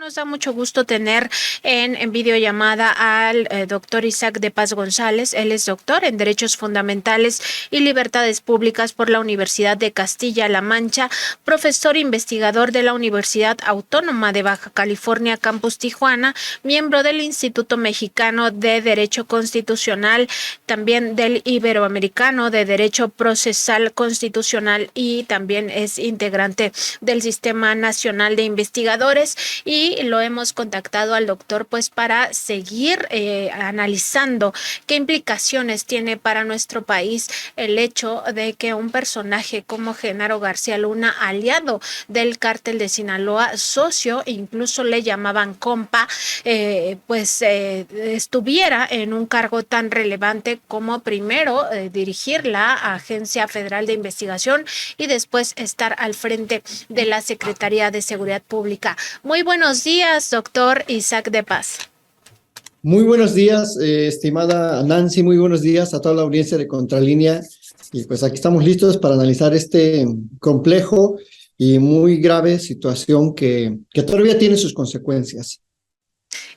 nos da mucho gusto tener en videollamada al doctor Isaac de Paz González. Él es doctor en Derechos Fundamentales y Libertades Públicas por la Universidad de Castilla-La Mancha, profesor investigador de la Universidad Autónoma de Baja California, Campus Tijuana, miembro del Instituto Mexicano de Derecho Constitucional, también del Iberoamericano de Derecho Procesal Constitucional, y también es integrante del Sistema Nacional de Investigadores, y lo hemos contactado al doctor pues para seguir analizando qué implicaciones tiene para nuestro país el hecho de que un personaje como Genaro García Luna, aliado del cártel de Sinaloa, socio, incluso le llamaban compa, estuviera en un cargo tan relevante como primero dirigir la Agencia Federal de Investigación y después estar al frente de la Secretaría de Seguridad Pública. Muy buenos días, doctor Isaac de Paz. Muy buenos días, estimada Nancy, muy buenos días a toda la audiencia de Contralínea. Y pues aquí estamos listos para analizar este complejo y muy grave situación que todavía tiene sus consecuencias.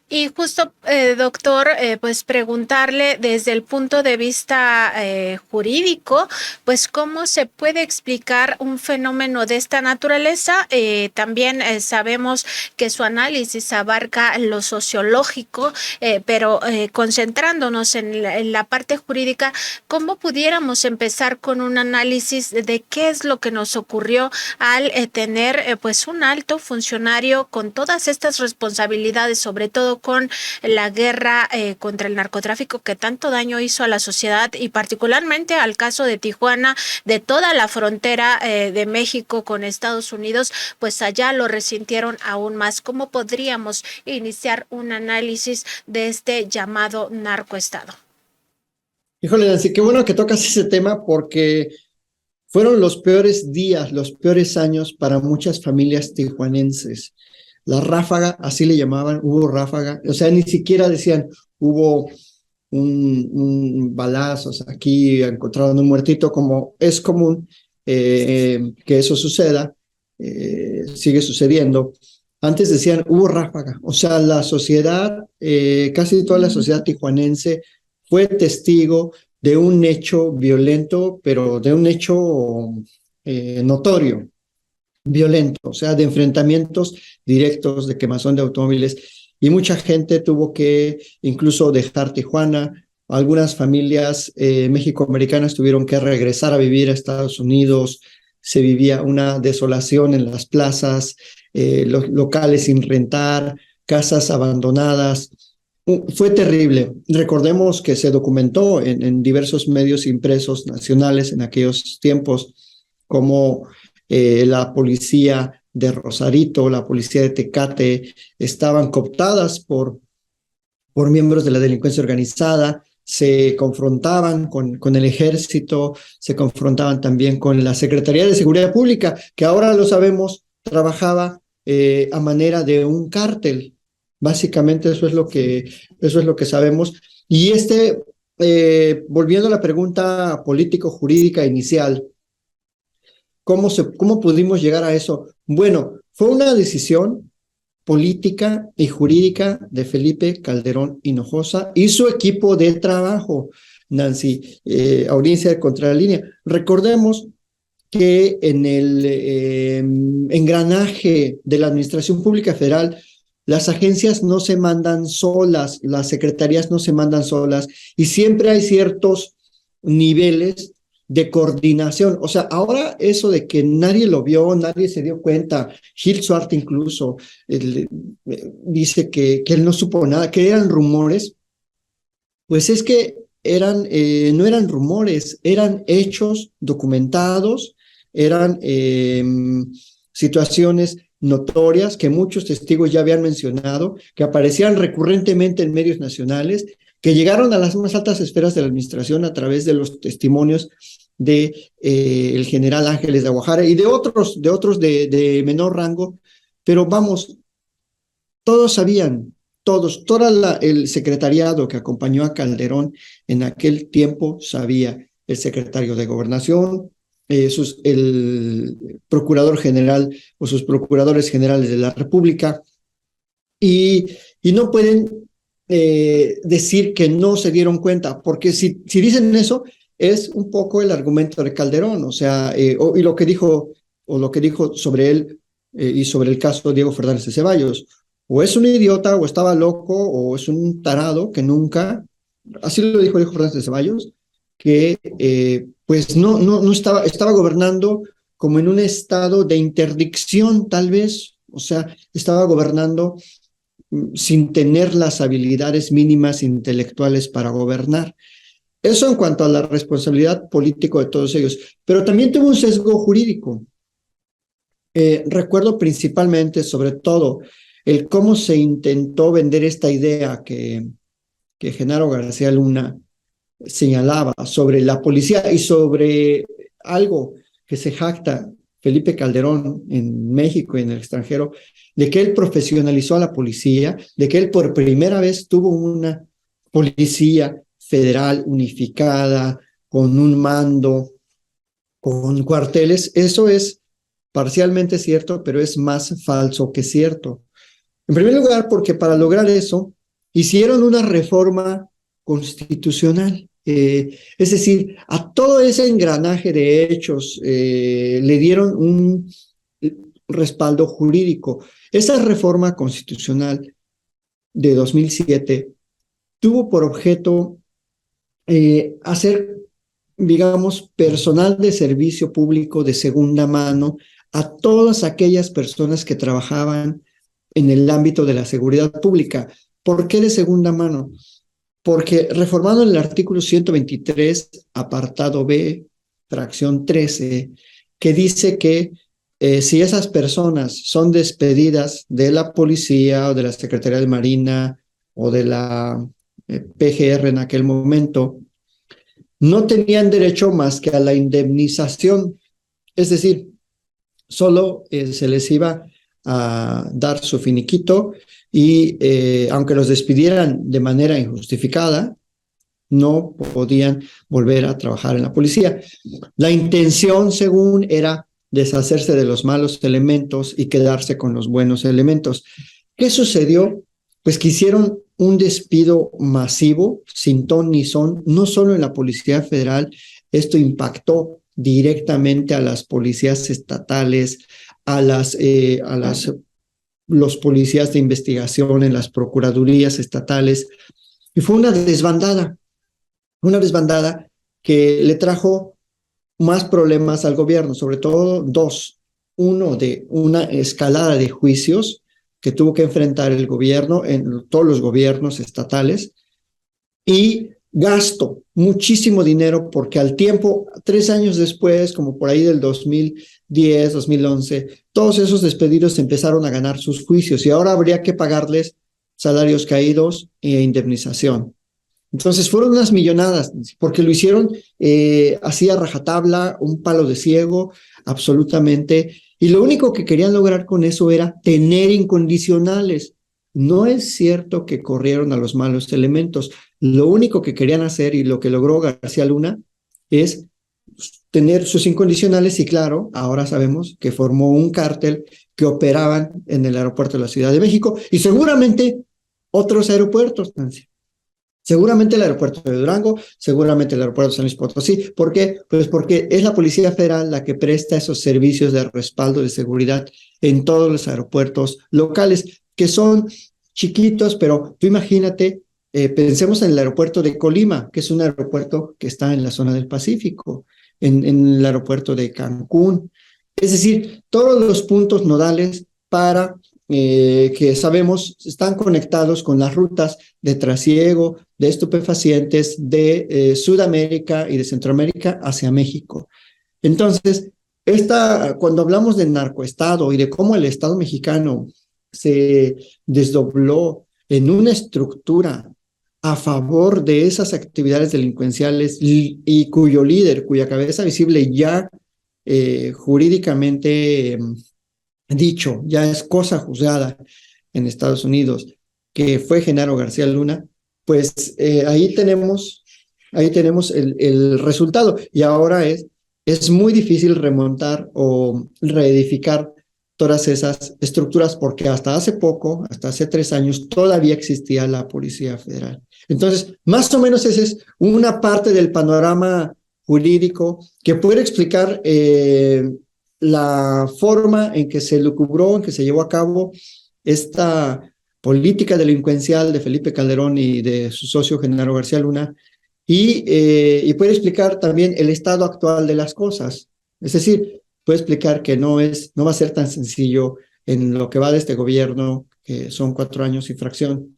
Y justo, doctor, pues preguntarle desde el punto de vista jurídico, pues cómo se puede explicar un fenómeno de esta naturaleza. También sabemos que su análisis abarca lo sociológico, pero concentrándonos en la parte jurídica, ¿cómo pudiéramos empezar con un análisis de qué es lo que nos ocurrió al tener pues un alto funcionario con todas estas responsabilidades, sobre todo con la guerra contra el narcotráfico que tanto daño hizo a la sociedad y particularmente al caso de Tijuana, de toda la frontera de México con Estados Unidos, pues allá lo resintieron aún más? ¿Cómo podríamos iniciar un análisis de este llamado narcoestado? Híjole, Nancy, qué bueno que tocas ese tema porque fueron los peores días, los peores años para muchas familias tijuanenses. La ráfaga, así le llamaban, hubo ráfaga, o sea, ni siquiera decían hubo un balazos, aquí encontraron un muertito, como es común que eso suceda, sigue sucediendo. Antes decían hubo ráfaga, o sea, la sociedad, casi toda la sociedad tijuanense fue testigo de un hecho violento, pero de un hecho notorio, violento, o sea, de enfrentamientos directos, de quemazón de automóviles, y mucha gente tuvo que incluso dejar Tijuana. Algunas familias mexicoamericanas tuvieron que regresar a vivir a Estados Unidos. Se vivía una desolación en las plazas, los locales sin rentar, casas abandonadas. Fue terrible. Recordemos que se documentó en diversos medios impresos nacionales en aquellos tiempos, como la policía de Rosarito, la policía de Tecate, estaban cooptadas por miembros de la delincuencia organizada, se confrontaban con el ejército, se confrontaban también con la Secretaría de Seguridad Pública, que ahora lo sabemos, trabajaba a manera de un cártel. Básicamente eso es lo que sabemos. Y volviendo a la pregunta político-jurídica inicial, ¿cómo pudimos llegar a eso? Bueno, fue una decisión política y jurídica de Felipe Calderón Hinojosa y su equipo de trabajo, Nancy, audiencia de Contralínea. Recordemos que en el engranaje de la Administración Pública Federal, las agencias no se mandan solas, las secretarías no se mandan solas, y siempre hay ciertos niveles de coordinación. O sea, ahora eso de que nadie lo vio, nadie se dio cuenta, Gil Suarte incluso dice que él no supo nada, que eran rumores, pues es que no eran rumores, eran hechos documentados, eran situaciones notorias que muchos testigos ya habían mencionado, que aparecían recurrentemente en medios nacionales, que llegaron a las más altas esferas de la administración a través de los testimonios de el general Ángeles de Aguajara y de otros de menor rango, pero vamos, todos sabían, todo el secretariado que acompañó a Calderón en aquel tiempo sabía, el secretario de Gobernación, el procurador general o sus procuradores generales de la República, y no pueden decir que no se dieron cuenta, porque si dicen eso, es un poco el argumento de Calderón, o sea, y lo que dijo sobre él y sobre el caso de Diego Fernández de Ceballos. O es un idiota, o estaba loco, o es un tarado que nunca, así lo dijo Diego Fernández de Ceballos, que pues no estaba gobernando como en un estado de interdicción, tal vez, o sea, estaba gobernando sin tener las habilidades mínimas intelectuales para gobernar. Eso en cuanto a la responsabilidad política de todos ellos, pero también tuvo un sesgo jurídico. Recuerdo principalmente, sobre todo, el cómo se intentó vender esta idea que Genaro García Luna señalaba sobre la policía y sobre algo que se jacta Felipe Calderón en México y en el extranjero, de que él profesionalizó a la policía, de que él por primera vez tuvo una policía federal unificada, con un mando, con cuarteles. Eso es parcialmente cierto, pero es más falso que cierto. En primer lugar, porque para lograr eso, hicieron una reforma constitucional. Es decir, a todo ese engranaje de hechos le dieron un respaldo jurídico. Esa reforma constitucional de 2007 tuvo por objeto hacer, digamos, personal de servicio público de segunda mano a todas aquellas personas que trabajaban en el ámbito de la seguridad pública. ¿Por qué de segunda mano? Porque reformando el artículo 123, apartado B, fracción 13, que dice que si esas personas son despedidas de la policía o de la Secretaría de Marina o de la PGR en aquel momento, no tenían derecho más que a la indemnización, es decir, solo se les iba a dar su finiquito y aunque los despidieran de manera injustificada, no podían volver a trabajar en la policía. La intención, según, era deshacerse de los malos elementos y quedarse con los buenos elementos. ¿Qué sucedió? Pues que hicieron un despido masivo, sin ton ni son, no solo en la Policía Federal, esto impactó directamente a las policías estatales, a los policías de investigación en las procuradurías estatales, y fue una desbandada que le trajo más problemas al gobierno, sobre todo dos. Uno, de una escalada de juicios que tuvo que enfrentar el gobierno, en todos los gobiernos estatales, y gasto, muchísimo dinero, porque al tiempo, 3 años después, como por ahí del 2010, 2011, todos esos despedidos empezaron a ganar sus juicios y ahora habría que pagarles salarios caídos e indemnización. Entonces fueron unas millonadas, porque lo hicieron así a rajatabla, un palo de ciego, absolutamente. Y lo único que querían lograr con eso era tener incondicionales. No es cierto que corrieron a los malos elementos. Lo único que querían hacer y lo que logró García Luna es tener sus incondicionales y claro, ahora sabemos que formó un cártel que operaban en el aeropuerto de la Ciudad de México y seguramente otros aeropuertos, Nancy. Seguramente el aeropuerto de Durango, seguramente el aeropuerto de San Luis Potosí. ¿Por qué? Pues porque es la Policía Federal la que presta esos servicios de respaldo de seguridad en todos los aeropuertos locales, que son chiquitos, pero tú imagínate, pensemos en el aeropuerto de Colima, que es un aeropuerto que está en la zona del Pacífico, en el aeropuerto de Cancún. Es decir, todos los puntos nodales para que sabemos están conectados con las rutas de trasiego de estupefacientes de Sudamérica y de Centroamérica hacia México. Entonces, cuando hablamos del narcoestado y de cómo el Estado mexicano se desdobló en una estructura a favor de esas actividades delincuenciales y cuyo líder, cuya cabeza visible ya jurídicamente dicho, ya es cosa juzgada en Estados Unidos, que fue Genaro García Luna, pues ahí tenemos el resultado. Y ahora es muy difícil remontar o reedificar todas esas estructuras, porque hasta hace poco, hasta hace 3 años, todavía existía la Policía Federal. Entonces, más o menos esa es una parte del panorama jurídico que puede explicar la forma en que se lucubró, en que se llevó a cabo esta política delincuencial de Felipe Calderón y de su socio Genaro García Luna, y puede explicar también el estado actual de las cosas. Es decir, puede explicar que no va a ser tan sencillo en lo que va de este gobierno, que son 4 años y fracción,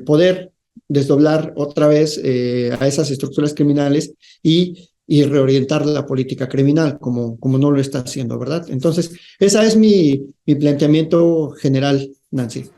poder desdoblar otra vez a esas estructuras criminales y reorientar la política criminal, como no lo está haciendo, ¿verdad? Entonces, ese es mi planteamiento general, Nancy.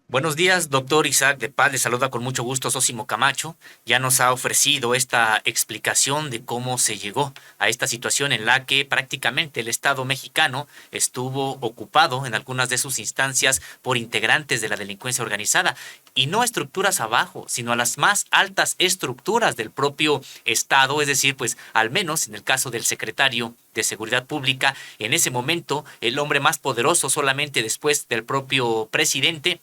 Buenos días, doctor Isaac de Paz. Le saluda con mucho gusto Sósimo Camacho. Ya nos ha ofrecido esta explicación de cómo se llegó a esta situación en la que prácticamente el Estado mexicano estuvo ocupado en algunas de sus instancias por integrantes de la delincuencia organizada, y no estructuras abajo, sino a las más altas estructuras del propio Estado, es decir, pues al menos en el caso del secretario de Seguridad Pública, en ese momento el hombre más poderoso solamente después del propio presidente.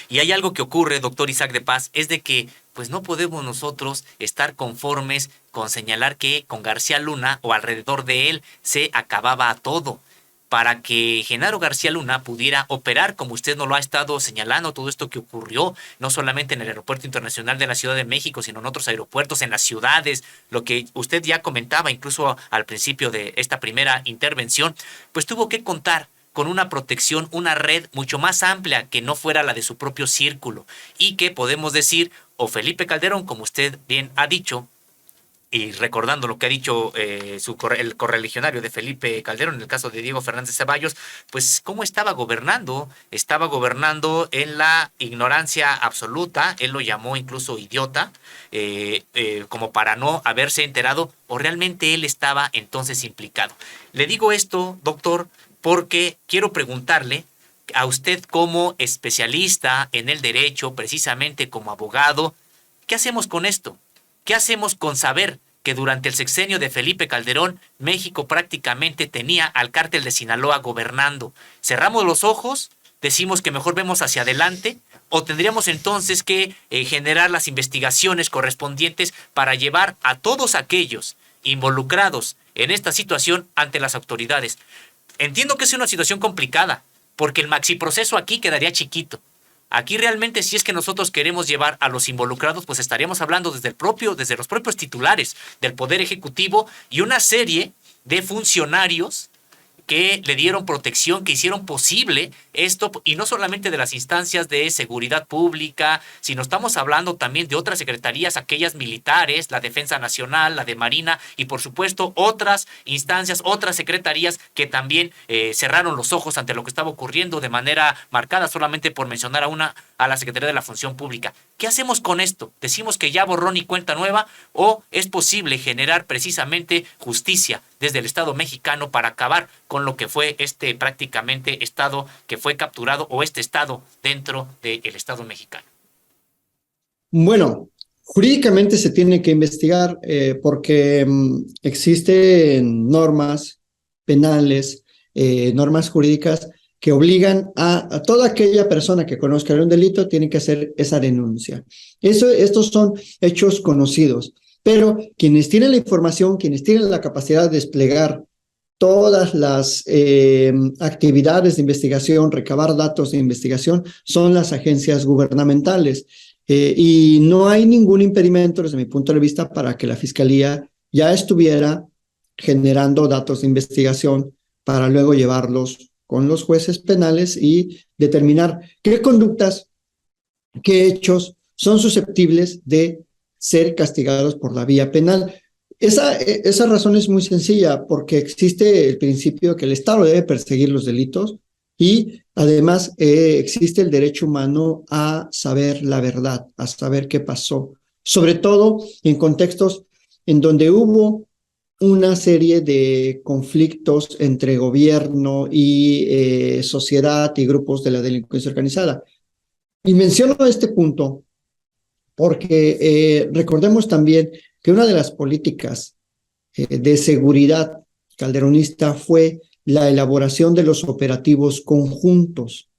Y hay algo que ocurre, doctor Isaac de Paz, es de que pues no podemos nosotros estar conformes con señalar que con García Luna o alrededor de él se acababa todo. Para que Genaro García Luna pudiera operar, como usted nos lo ha estado señalando, todo esto que ocurrió, no solamente en el Aeropuerto Internacional de la Ciudad de México, sino en otros aeropuertos, en las ciudades, lo que usted ya comentaba incluso al principio de esta primera intervención, pues tuvo que contar con una protección, una red mucho más amplia que no fuera la de su propio círculo, y que podemos decir, o Felipe Calderón, como usted bien ha dicho, y recordando lo que ha dicho el correligionario de Felipe Calderón, en el caso de Diego Fernández Ceballos, pues cómo estaba gobernando en la ignorancia absoluta. Él lo llamó incluso idiota, como para no haberse enterado, o realmente él estaba entonces implicado. Le digo esto, doctor, porque quiero preguntarle a usted como especialista en el derecho, precisamente como abogado, ¿qué hacemos con esto? ¿Qué hacemos con saber que durante el sexenio de Felipe Calderón, México prácticamente tenía al cártel de Sinaloa gobernando? ¿Cerramos los ojos? ¿Decimos que mejor vemos hacia adelante? ¿O tendríamos entonces que generar las investigaciones correspondientes para llevar a todos aquellos involucrados en esta situación ante las autoridades? Entiendo que es una situación complicada, porque el maxiproceso aquí quedaría chiquito. Aquí realmente, si es que nosotros queremos llevar a los involucrados, pues estaríamos hablando desde los propios titulares del Poder Ejecutivo y una serie de funcionarios que le dieron protección, que hicieron posible esto, y no solamente de las instancias de seguridad pública, sino estamos hablando también de otras secretarías, aquellas militares, la Defensa Nacional, la de Marina, y por supuesto otras instancias, otras secretarías que también cerraron los ojos ante lo que estaba ocurriendo de manera marcada, solamente por mencionar a la Secretaría de la Función Pública. ¿Qué hacemos con esto? ¿Decimos que ya borrón y cuenta nueva, o es posible generar precisamente justicia desde el Estado mexicano para acabar con lo que fue prácticamente Estado que fue capturado, o este Estado dentro del Estado mexicano? Bueno, jurídicamente se tiene que investigar porque existen normas penales, normas jurídicas que obligan a toda aquella persona que conozca un delito, tiene que hacer esa denuncia. Estos son hechos conocidos, pero quienes tienen la información, quienes tienen la capacidad de desplegar todas las actividades de investigación, recabar datos de investigación, son las agencias gubernamentales. Y no hay ningún impedimento, desde mi punto de vista, para que la Fiscalía ya estuviera generando datos de investigación para luego llevarlos con los jueces penales y determinar qué conductas, qué hechos son susceptibles de ser castigados por la vía penal. Esa razón es muy sencilla, porque existe el principio que el Estado debe perseguir los delitos, y además existe el derecho humano a saber la verdad, a saber qué pasó, sobre todo en contextos en donde hubo una serie de conflictos entre gobierno y sociedad y grupos de la delincuencia organizada. Y menciono este punto porque recordemos también que una de las políticas de seguridad calderonista fue la elaboración de los operativos conjuntos.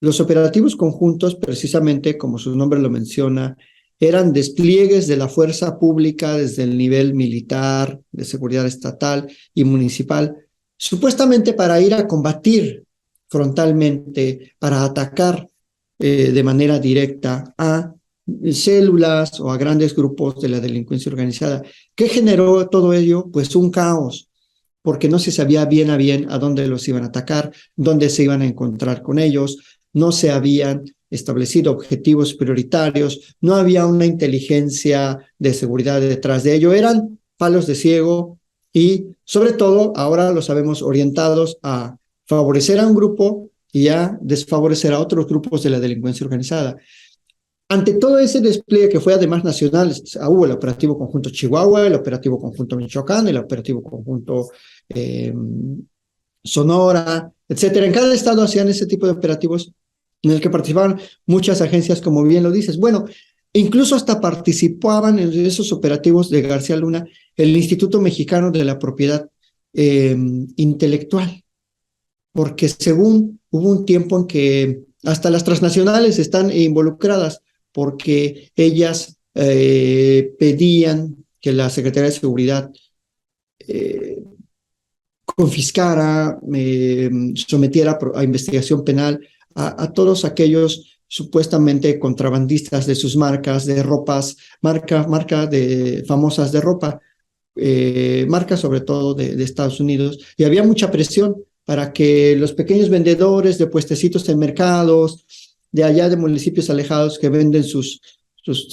Los operativos conjuntos, precisamente como su nombre lo menciona, eran despliegues de la fuerza pública desde el nivel militar, de seguridad estatal y municipal, supuestamente para ir a combatir frontalmente, para atacar de manera directa a células o a grandes grupos de la delincuencia organizada. ¿Qué generó todo ello? Pues un caos, porque no se sabía bien a dónde los iban a atacar, dónde se iban a encontrar con ellos, no se habían establecido objetivos prioritarios, no había una inteligencia de seguridad detrás de ello, eran palos de ciego y sobre todo ahora lo sabemos orientados a favorecer a un grupo y a desfavorecer a otros grupos de la delincuencia organizada. Ante todo ese despliegue que fue además nacional, hubo el operativo conjunto Chihuahua, el operativo conjunto Michoacán, el operativo conjunto Sonora, etcétera. En cada estado hacían ese tipo de operativos en el que participaban muchas agencias, como bien lo dices. Bueno, incluso hasta participaban en esos operativos de García Luna el Instituto Mexicano de la Propiedad Intelectual, porque según hubo un tiempo en que hasta las transnacionales están involucradas, porque ellas pedían que la Secretaría de Seguridad confiscara, sometiera a investigación penal a todos aquellos supuestamente contrabandistas de sus marcas de ropas, marca de famosas de ropa, marcas sobre todo de Estados Unidos, y había mucha presión para que los pequeños vendedores de puestecitos en mercados, de allá de municipios alejados que venden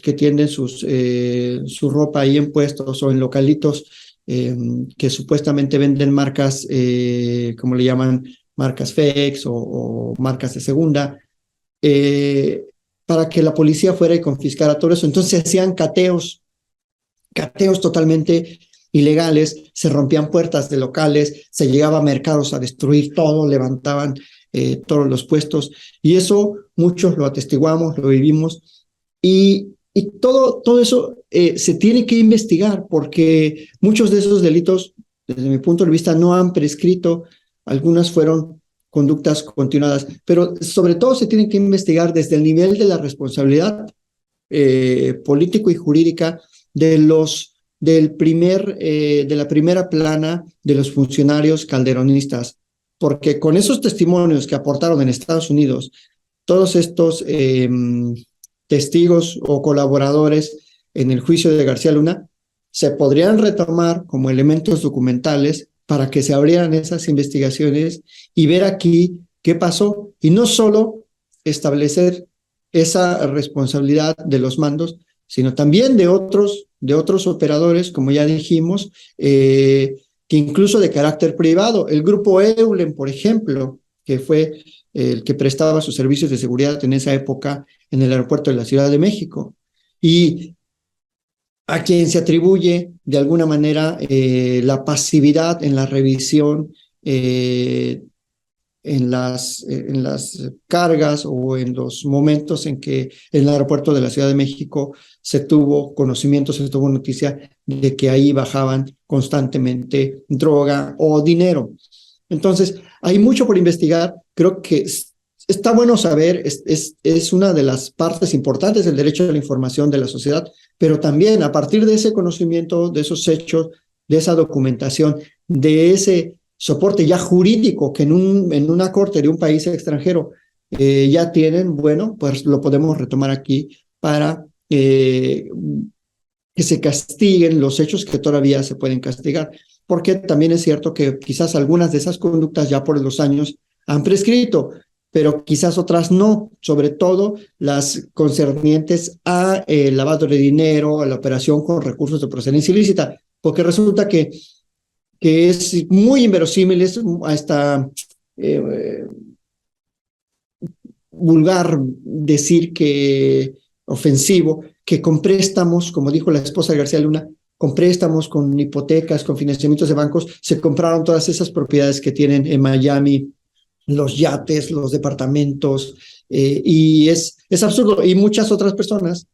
que tienden su ropa ahí en puestos o en localitos que supuestamente venden marcas, como le llaman, marcas fakes o marcas de segunda, para que la policía fuera y confiscara todo eso. Entonces se hacían cateos totalmente ilegales, se rompían puertas de locales, se llegaba a mercados a destruir todo, levantaban todos los puestos, y eso muchos lo atestiguamos, lo vivimos, y todo eso se tiene que investigar, porque muchos de esos delitos, desde mi punto de vista, no han prescrito, algunas fueron conductas continuadas, pero sobre todo se tiene que investigar desde el nivel de la responsabilidad político y jurídica de la primera plana de los funcionarios calderonistas, porque con esos testimonios que aportaron en Estados Unidos, todos estos testigos o colaboradores en el juicio de García Luna, se podrían retomar como elementos documentales para que se abrieran esas investigaciones y ver aquí qué pasó, y no solo establecer esa responsabilidad de los mandos, sino también de otros operadores, como ya dijimos, que incluso de carácter privado. El grupo Eulen, por ejemplo, que fue el que prestaba sus servicios de seguridad en esa época en el aeropuerto de la Ciudad de México, y a quien se atribuye de alguna manera la pasividad en la revisión, en las cargas o en los momentos en que en el aeropuerto de la Ciudad de México se tuvo conocimiento, se tuvo noticia de que ahí bajaban constantemente droga o dinero. Entonces, hay mucho por investigar. Creo que está bueno saber, es una de las partes importantes del derecho a la información de la sociedad, pero también a partir de ese conocimiento, de esos hechos, de esa documentación, de ese soporte ya jurídico que en una corte de un país extranjero ya tienen, bueno, pues lo podemos retomar aquí para que se castiguen los hechos que todavía se pueden castigar, porque también es cierto que quizás algunas de esas conductas ya por los años han prescrito, pero quizás otras no, sobre todo las concernientes a lavado de dinero, a la operación con recursos de procedencia ilícita, porque resulta que es muy inverosímil, es hasta vulgar decir que ofensivo, que con préstamos, como dijo la esposa de García Luna, con préstamos, con hipotecas, con financiamientos de bancos, se compraron todas esas propiedades que tienen en Miami, los yates, los departamentos, y es absurdo. Y muchas otras personas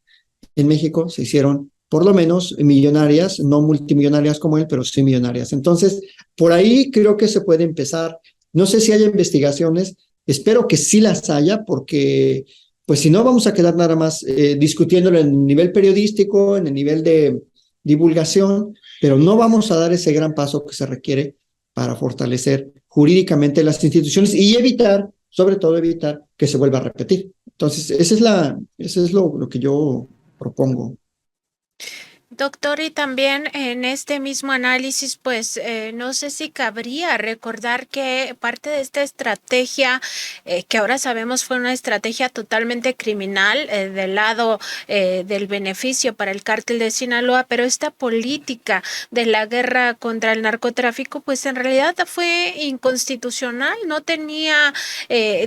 en México se hicieron por lo menos millonarias, no multimillonarias como él, pero sí millonarias. Entonces, por ahí creo que se puede empezar. No sé si haya investigaciones, espero que sí las haya, porque pues si no vamos a quedar nada más discutiéndolo en el nivel periodístico, en el nivel de divulgación, pero no vamos a dar ese gran paso que se requiere para fortalecer jurídicamente las instituciones y evitar, sobre todo evitar que se vuelva a repetir. Entonces, ese es lo que yo propongo. Doctor, y también en este mismo análisis, pues no sé si cabría recordar que parte de esta estrategia, que ahora sabemos fue una estrategia totalmente criminal del lado del beneficio para el cártel de Sinaloa, pero esta política de la guerra contra el narcotráfico, pues en realidad fue inconstitucional, no tenía,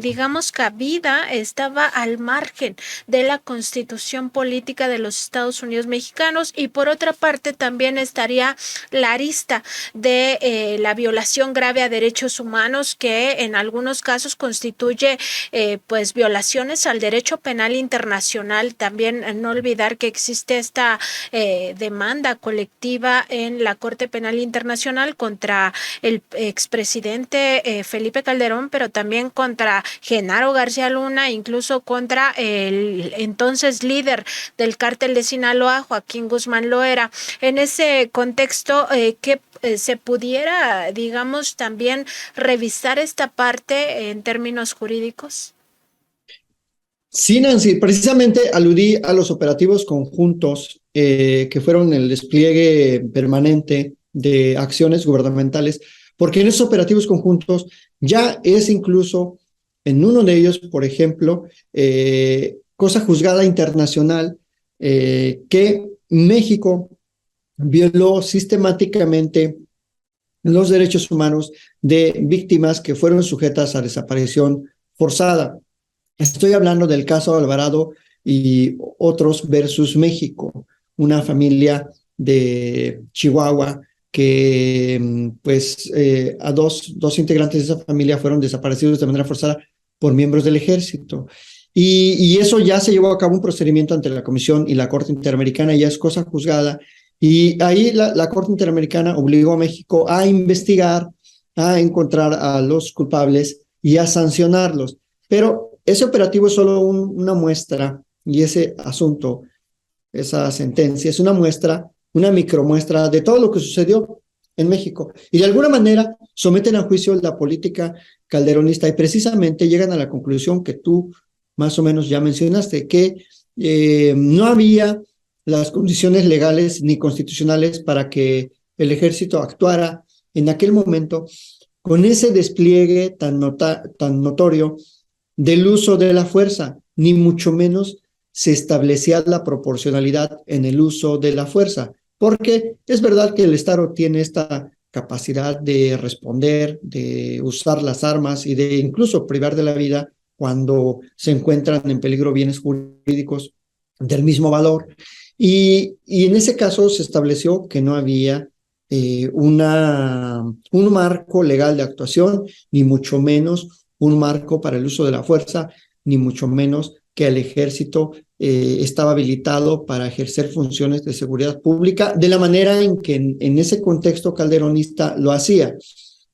digamos, cabida, estaba al margen de la constitución política de los Estados Unidos mexicanos. Y por otra parte también estaría la arista de la violación grave a derechos humanos, que en algunos casos constituye pues violaciones al derecho penal internacional. También no olvidar que existe esta demanda colectiva en la Corte Penal Internacional contra el expresidente Felipe Calderón, pero también contra Genaro García Luna, incluso contra el entonces líder del cártel de Sinaloa, Joaquín Guzmán Loera. En ese contexto, que se pudiera, digamos, también revisar esta parte en términos jurídicos. Sí, Nancy, precisamente aludí a los operativos conjuntos que fueron el despliegue permanente de acciones gubernamentales, porque en esos operativos conjuntos ya es incluso en uno de ellos, por ejemplo, cosa juzgada internacional, que México violó sistemáticamente los derechos humanos de víctimas que fueron sujetas a desaparición forzada. Estoy hablando del caso Alvarado y otros versus México, una familia de Chihuahua que pues a dos integrantes de esa familia fueron desaparecidos de manera forzada por miembros del ejército. Y eso ya se llevó a cabo un procedimiento ante la Comisión y la Corte Interamericana, ya es cosa juzgada. Y ahí la Corte Interamericana obligó a México a investigar, a encontrar a los culpables y a sancionarlos. Pero ese operativo es solo una muestra, y ese asunto, esa sentencia, es una muestra, una micromuestra de todo lo que sucedió en México. Y de alguna manera someten a juicio la política calderonista y precisamente llegan a la conclusión que tú más o menos ya mencionaste, que no había las condiciones legales ni constitucionales para que el ejército actuara en aquel momento con ese despliegue tan notorio del uso de la fuerza, ni mucho menos se establecía la proporcionalidad en el uso de la fuerza, porque es verdad que el Estado tiene esta capacidad de responder, de usar las armas y de incluso privar de la vida cuando se encuentran en peligro bienes jurídicos del mismo valor. Y en ese caso se estableció que no había un marco legal de actuación, ni mucho menos un marco para el uso de la fuerza, ni mucho menos que el ejército estaba habilitado para ejercer funciones de seguridad pública de la manera en que en ese contexto calderonista lo hacía,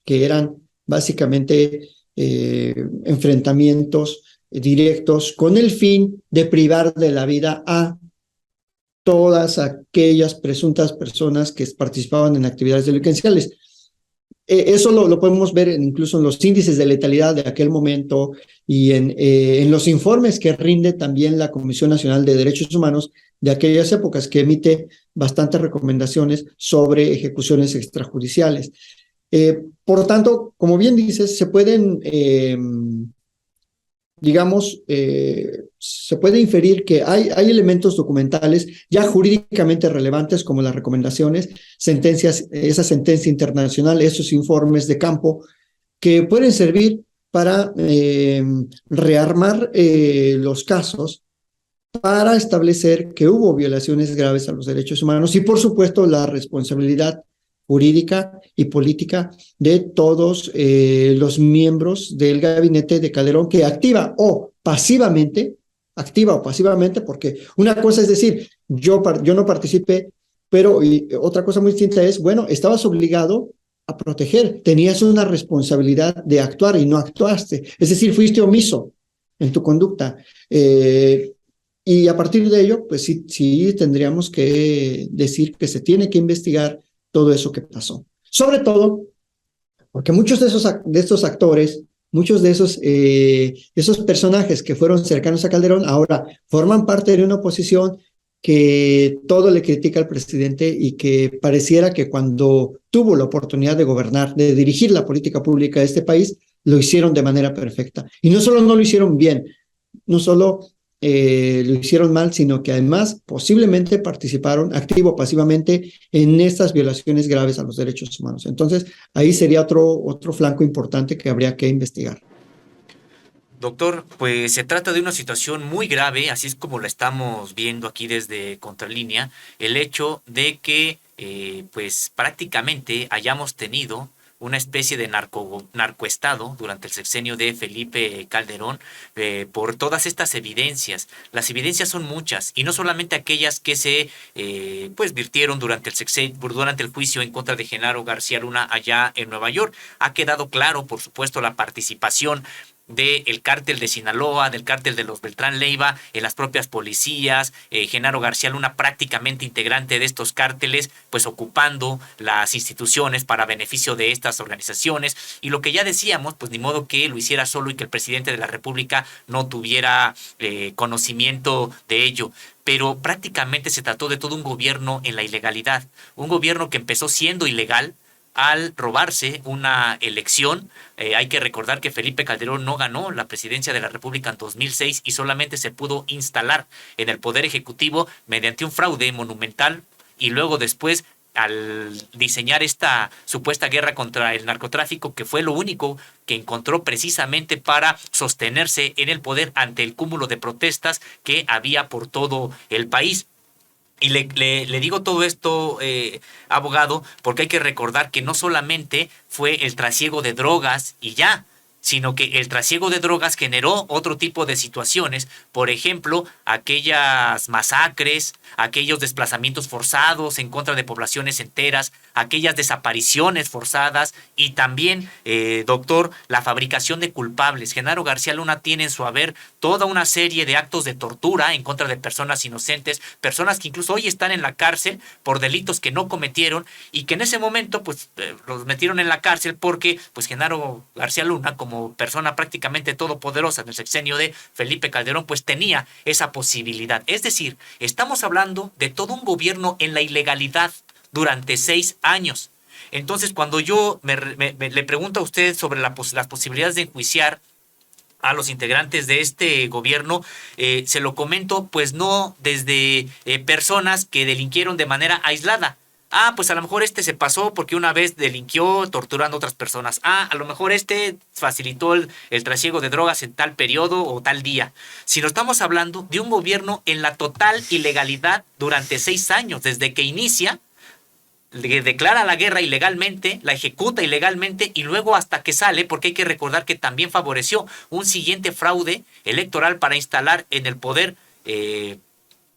que eran básicamente enfrentamientos directos con el fin de privar de la vida a todas aquellas presuntas personas que participaban en actividades delincuenciales. Eso lo podemos ver incluso en los índices de letalidad de aquel momento y en los informes que rinde también la Comisión Nacional de Derechos Humanos de aquellas épocas, que emite bastantes recomendaciones sobre ejecuciones extrajudiciales. Por lo tanto, como bien dices, se pueden, se puede inferir que hay elementos documentales ya jurídicamente relevantes, como las recomendaciones, sentencias, esa sentencia internacional, esos informes de campo, que pueden servir para rearmar los casos, para establecer que hubo violaciones graves a los derechos humanos y, por supuesto, la responsabilidad jurídica y política de todos los miembros del gabinete de Calderón, que activa o pasivamente activa o pasivamente, porque una cosa es decir, yo no participé, pero otra cosa muy distinta es, bueno, estabas obligado a proteger, tenías una responsabilidad de actuar y no actuaste, es decir, fuiste omiso en tu conducta. Y a partir de ello, pues sí, sí tendríamos que decir que se tiene que investigar todo eso que pasó. Sobre todo porque muchos de estos actores, muchos de esos personajes que fueron cercanos a Calderón, ahora forman parte de una oposición que todo le critica al presidente y que pareciera que cuando tuvo la oportunidad de gobernar, de dirigir la política pública de este país, lo hicieron de manera perfecta. Y no solo no lo hicieron bien, no solo lo hicieron mal, sino que además posiblemente participaron activo o pasivamente en estas violaciones graves a los derechos humanos. Entonces, ahí sería otro flanco importante que habría que investigar. Doctor, pues se trata de una situación muy grave, así es como la estamos viendo aquí desde Contralínea, el hecho de que pues prácticamente hayamos tenido una especie de narcoestado durante el sexenio de Felipe Calderón por todas estas evidencias. Las evidencias son muchas y no solamente aquellas que se pues virtieron durante el juicio en contra de Genaro García Luna allá en Nueva York. Ha quedado claro, por supuesto, la participación del cártel de Sinaloa, del cártel de los Beltrán Leiva, en las propias policías, Genaro García Luna prácticamente integrante de estos cárteles, pues ocupando las instituciones para beneficio de estas organizaciones, y lo que ya decíamos, pues ni modo que lo hiciera solo y que el presidente de la República no tuviera conocimiento de ello. Pero prácticamente se trató de todo un gobierno en la ilegalidad, un gobierno que empezó siendo ilegal al robarse una elección. Hay que recordar que Felipe Calderón no ganó la presidencia de la República en 2006 y solamente se pudo instalar en el Poder Ejecutivo mediante un fraude monumental, y luego después, al diseñar esta supuesta guerra contra el narcotráfico, que fue lo único que encontró precisamente para sostenerse en el poder ante el cúmulo de protestas que había por todo el país. Y le digo todo esto, abogado, porque hay que recordar que no solamente fue el trasiego de drogas y ya, sino que el trasiego de drogas generó otro tipo de situaciones, por ejemplo, aquellas masacres, aquellos desplazamientos forzados en contra de poblaciones enteras, aquellas desapariciones forzadas y también, doctor, la fabricación de culpables. Genaro García Luna tiene en su haber toda una serie de actos de tortura en contra de personas inocentes, personas que incluso hoy están en la cárcel por delitos que no cometieron y que en ese momento pues los metieron en la cárcel porque pues Genaro García Luna, como persona prácticamente todopoderosa en el sexenio de Felipe Calderón, pues tenía esa posibilidad. Es decir, estamos hablando de todo un gobierno en la ilegalidad durante 6 años. Entonces, cuando yo le pregunto a usted sobre las posibilidades de enjuiciar a los integrantes de este gobierno, se lo comento pues no desde personas que delinquieron de manera aislada. Pues a lo mejor este se pasó porque una vez delinquió torturando a otras personas. A lo mejor este facilitó el trasiego de drogas en tal periodo o tal día. Sino estamos hablando de un gobierno en la total ilegalidad durante 6 años, desde que inicia, declara la guerra ilegalmente, la ejecuta ilegalmente y luego hasta que sale, porque hay que recordar que también favoreció un siguiente fraude electoral para instalar en el poder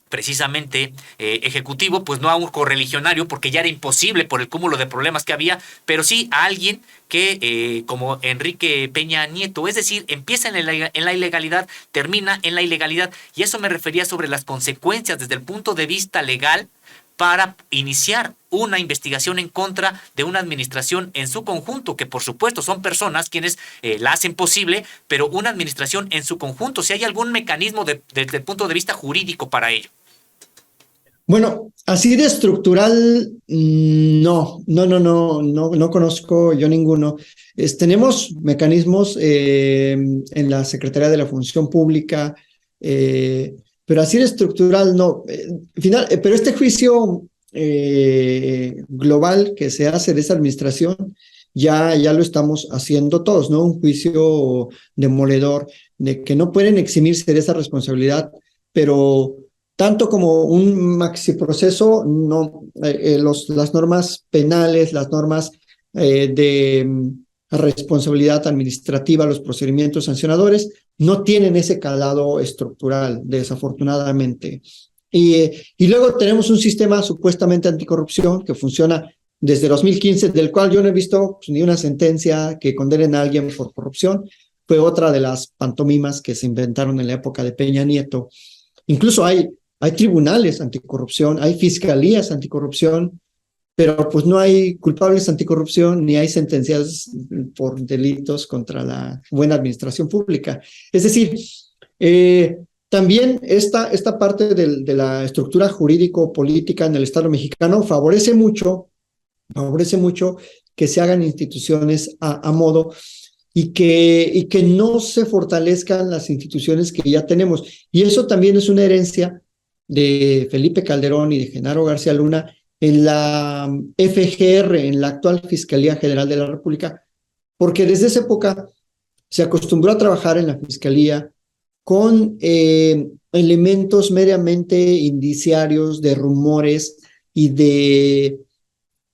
precisamente ejecutivo, pues no a un correligionario, porque ya era imposible por el cúmulo de problemas que había, pero sí a alguien que como Enrique Peña Nieto, es decir, empieza en la ilegalidad, termina en la ilegalidad, y eso me refería sobre las consecuencias desde el punto de vista legal para iniciar una investigación en contra de una administración en su conjunto, que por supuesto son personas quienes la hacen posible, pero una administración en su conjunto, si hay algún mecanismo desde el punto de vista jurídico para ello. Bueno, así de estructural, no conozco yo ninguno. Tenemos mecanismos en la Secretaría de la Función Pública, pero así de estructural no. Pero este juicio global que se hace de esa administración, ya lo estamos haciendo todos, ¿no? Un juicio demoledor de que no pueden eximirse de esa responsabilidad, pero tanto como un maxiproceso, no, las normas penales, las normas de responsabilidad administrativa, los procedimientos sancionadores, no tienen ese calado estructural, desafortunadamente. Y luego tenemos un sistema supuestamente anticorrupción que funciona desde 2015, del cual yo no he visto pues, ni una sentencia que condenen a alguien por corrupción. Fue otra de las pantomimas que se inventaron en la época de Peña Nieto. Incluso hay tribunales anticorrupción, hay fiscalías anticorrupción, pero pues no hay culpables anticorrupción ni hay sentencias por delitos contra la buena administración pública. Es decir, también esta parte de la estructura jurídico-política en el Estado mexicano favorece mucho que se hagan instituciones a modo y que no se fortalezcan las instituciones que ya tenemos. Y eso también es una herencia de Felipe Calderón y de Genaro García Luna en la FGR, en la actual Fiscalía General de la República, porque desde esa época se acostumbró a trabajar en la Fiscalía con elementos meramente indiciarios de rumores y de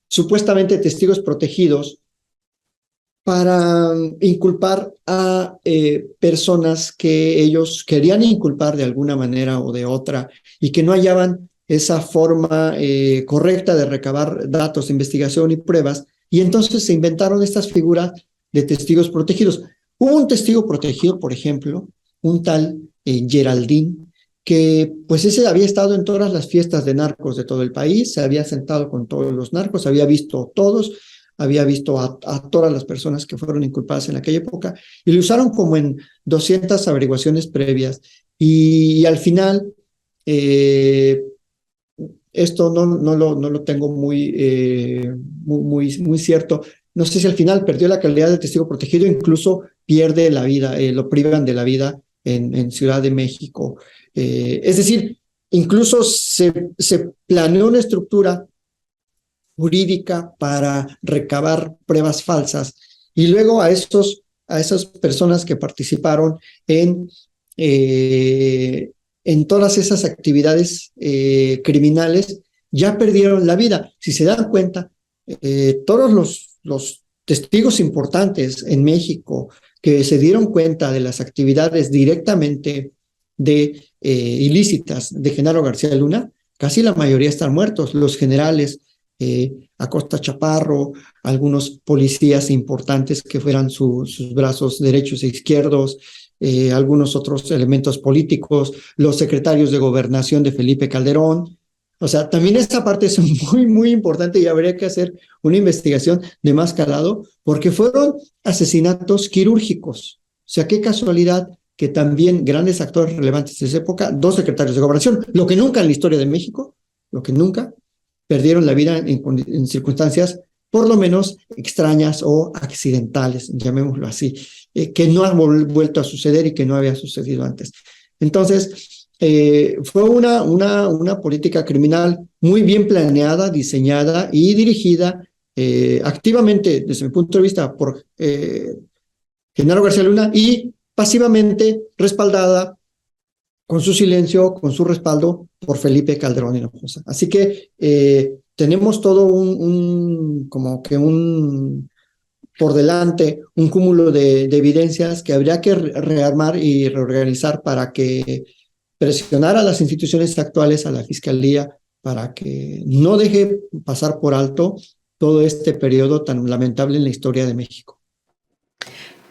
supuestamente testigos protegidos para inculpar a personas que ellos querían inculpar de alguna manera o de otra y que no hallaban esa forma correcta de recabar datos de investigación y pruebas, y entonces se inventaron estas figuras de testigos protegidos. Hubo un testigo protegido, por ejemplo, un tal Geraldine, que pues ese había estado en todas las fiestas de narcos de todo el país, se había sentado con todos los narcos, había visto todos, había visto a todas las personas que fueron inculpadas en aquella época, y lo usaron como en 200 averiguaciones previas, y al final esto no lo tengo muy cierto. No sé si al final perdió la calidad de testigo protegido, incluso pierde la vida, lo privan de la vida en Ciudad de México. Es decir, incluso se planeó una estructura jurídica para recabar pruebas falsas y luego a esas personas que participaron en todas esas actividades criminales ya perdieron la vida. Si se dan cuenta, todos los testigos importantes en México que se dieron cuenta de las actividades directamente ilícitas de Genaro García Luna, casi la mayoría están muertos. Los generales Acosta Chaparro, algunos policías importantes que fueran sus brazos derechos e izquierdos, algunos otros elementos políticos, los secretarios de gobernación de Felipe Calderón. O sea, también esta parte es muy importante y habría que hacer una investigación de más calado porque fueron asesinatos quirúrgicos. O sea, qué casualidad que también grandes actores relevantes de esa época, 2 secretarios de gobernación, lo que nunca en la historia de México, perdieron la vida en circunstancias por lo menos extrañas o accidentales, llamémoslo así, que no han vuelto a suceder y que no había sucedido antes. Entonces, fue una política criminal muy bien planeada, diseñada y dirigida activamente, desde mi punto de vista, por Genaro García Luna y pasivamente respaldada con su silencio, con su respaldo por Felipe Calderón Hinojosa. Así que tenemos todo por delante, un cúmulo de evidencias que habría que rearmar y reorganizar para que presionar a las instituciones actuales, a la Fiscalía, para que no deje pasar por alto todo este periodo tan lamentable en la historia de México.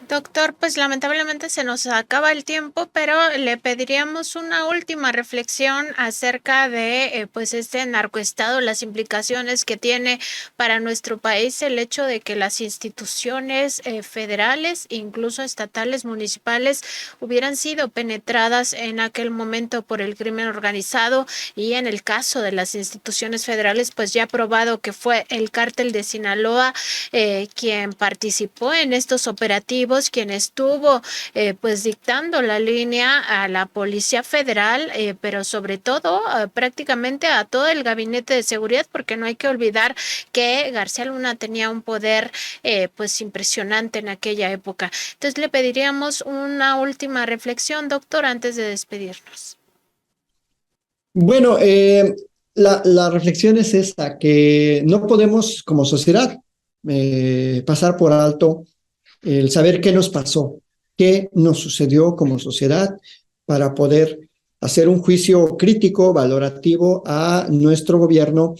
Doctor, pues lamentablemente se nos acaba el tiempo, pero le pediríamos una última reflexión acerca de pues este narcoestado, las implicaciones que tiene para nuestro país el hecho de que las instituciones federales, incluso estatales, municipales, hubieran sido penetradas en aquel momento por el crimen organizado, y en el caso de las instituciones federales, pues ya probado que fue el cártel de Sinaloa quien participó en estos operativos, quien estuvo pues dictando la línea a la Policía Federal, pero sobre todo prácticamente a todo el gabinete de seguridad, porque no hay que olvidar que García Luna tenía un poder pues impresionante en aquella época. Entonces le pediríamos una última reflexión, doctor, antes de despedirnos. Bueno, la reflexión es esta, que no podemos como sociedad pasar por alto el saber qué nos pasó, qué nos sucedió como sociedad para poder hacer un juicio crítico, valorativo a nuestro gobierno,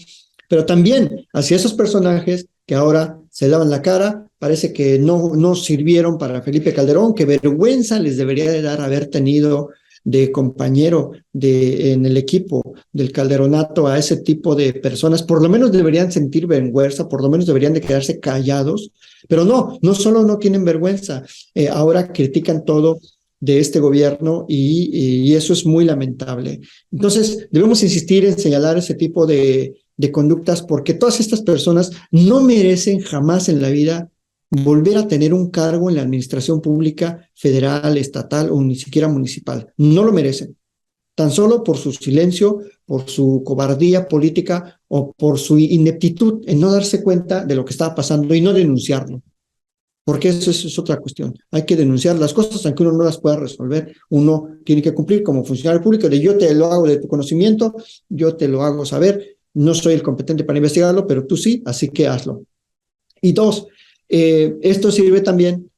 pero también hacia esos personajes que ahora se lavan la cara, parece que no sirvieron para Felipe Calderón, que vergüenza les debería de dar haber tenido de compañero en el equipo del Calderonato a ese tipo de personas. Por lo menos deberían sentir vergüenza, por lo menos deberían de quedarse callados, pero no solo no tienen vergüenza, ahora critican todo de este gobierno y eso es muy lamentable. Entonces, debemos insistir en señalar ese tipo de conductas porque todas estas personas no merecen jamás en la vida volver a tener un cargo en la administración pública federal, estatal o ni siquiera municipal. No lo merecen. Tan solo por su silencio, por su cobardía política o por su ineptitud en no darse cuenta de lo que estaba pasando y no denunciarlo. Porque eso es otra cuestión. Hay que denunciar las cosas, aunque uno no las pueda resolver. Uno tiene que cumplir como funcionario público de yo te lo hago de tu conocimiento, yo te lo hago saber, no soy el competente para investigarlo, pero tú sí, así que hazlo. Y dos, esto sirve también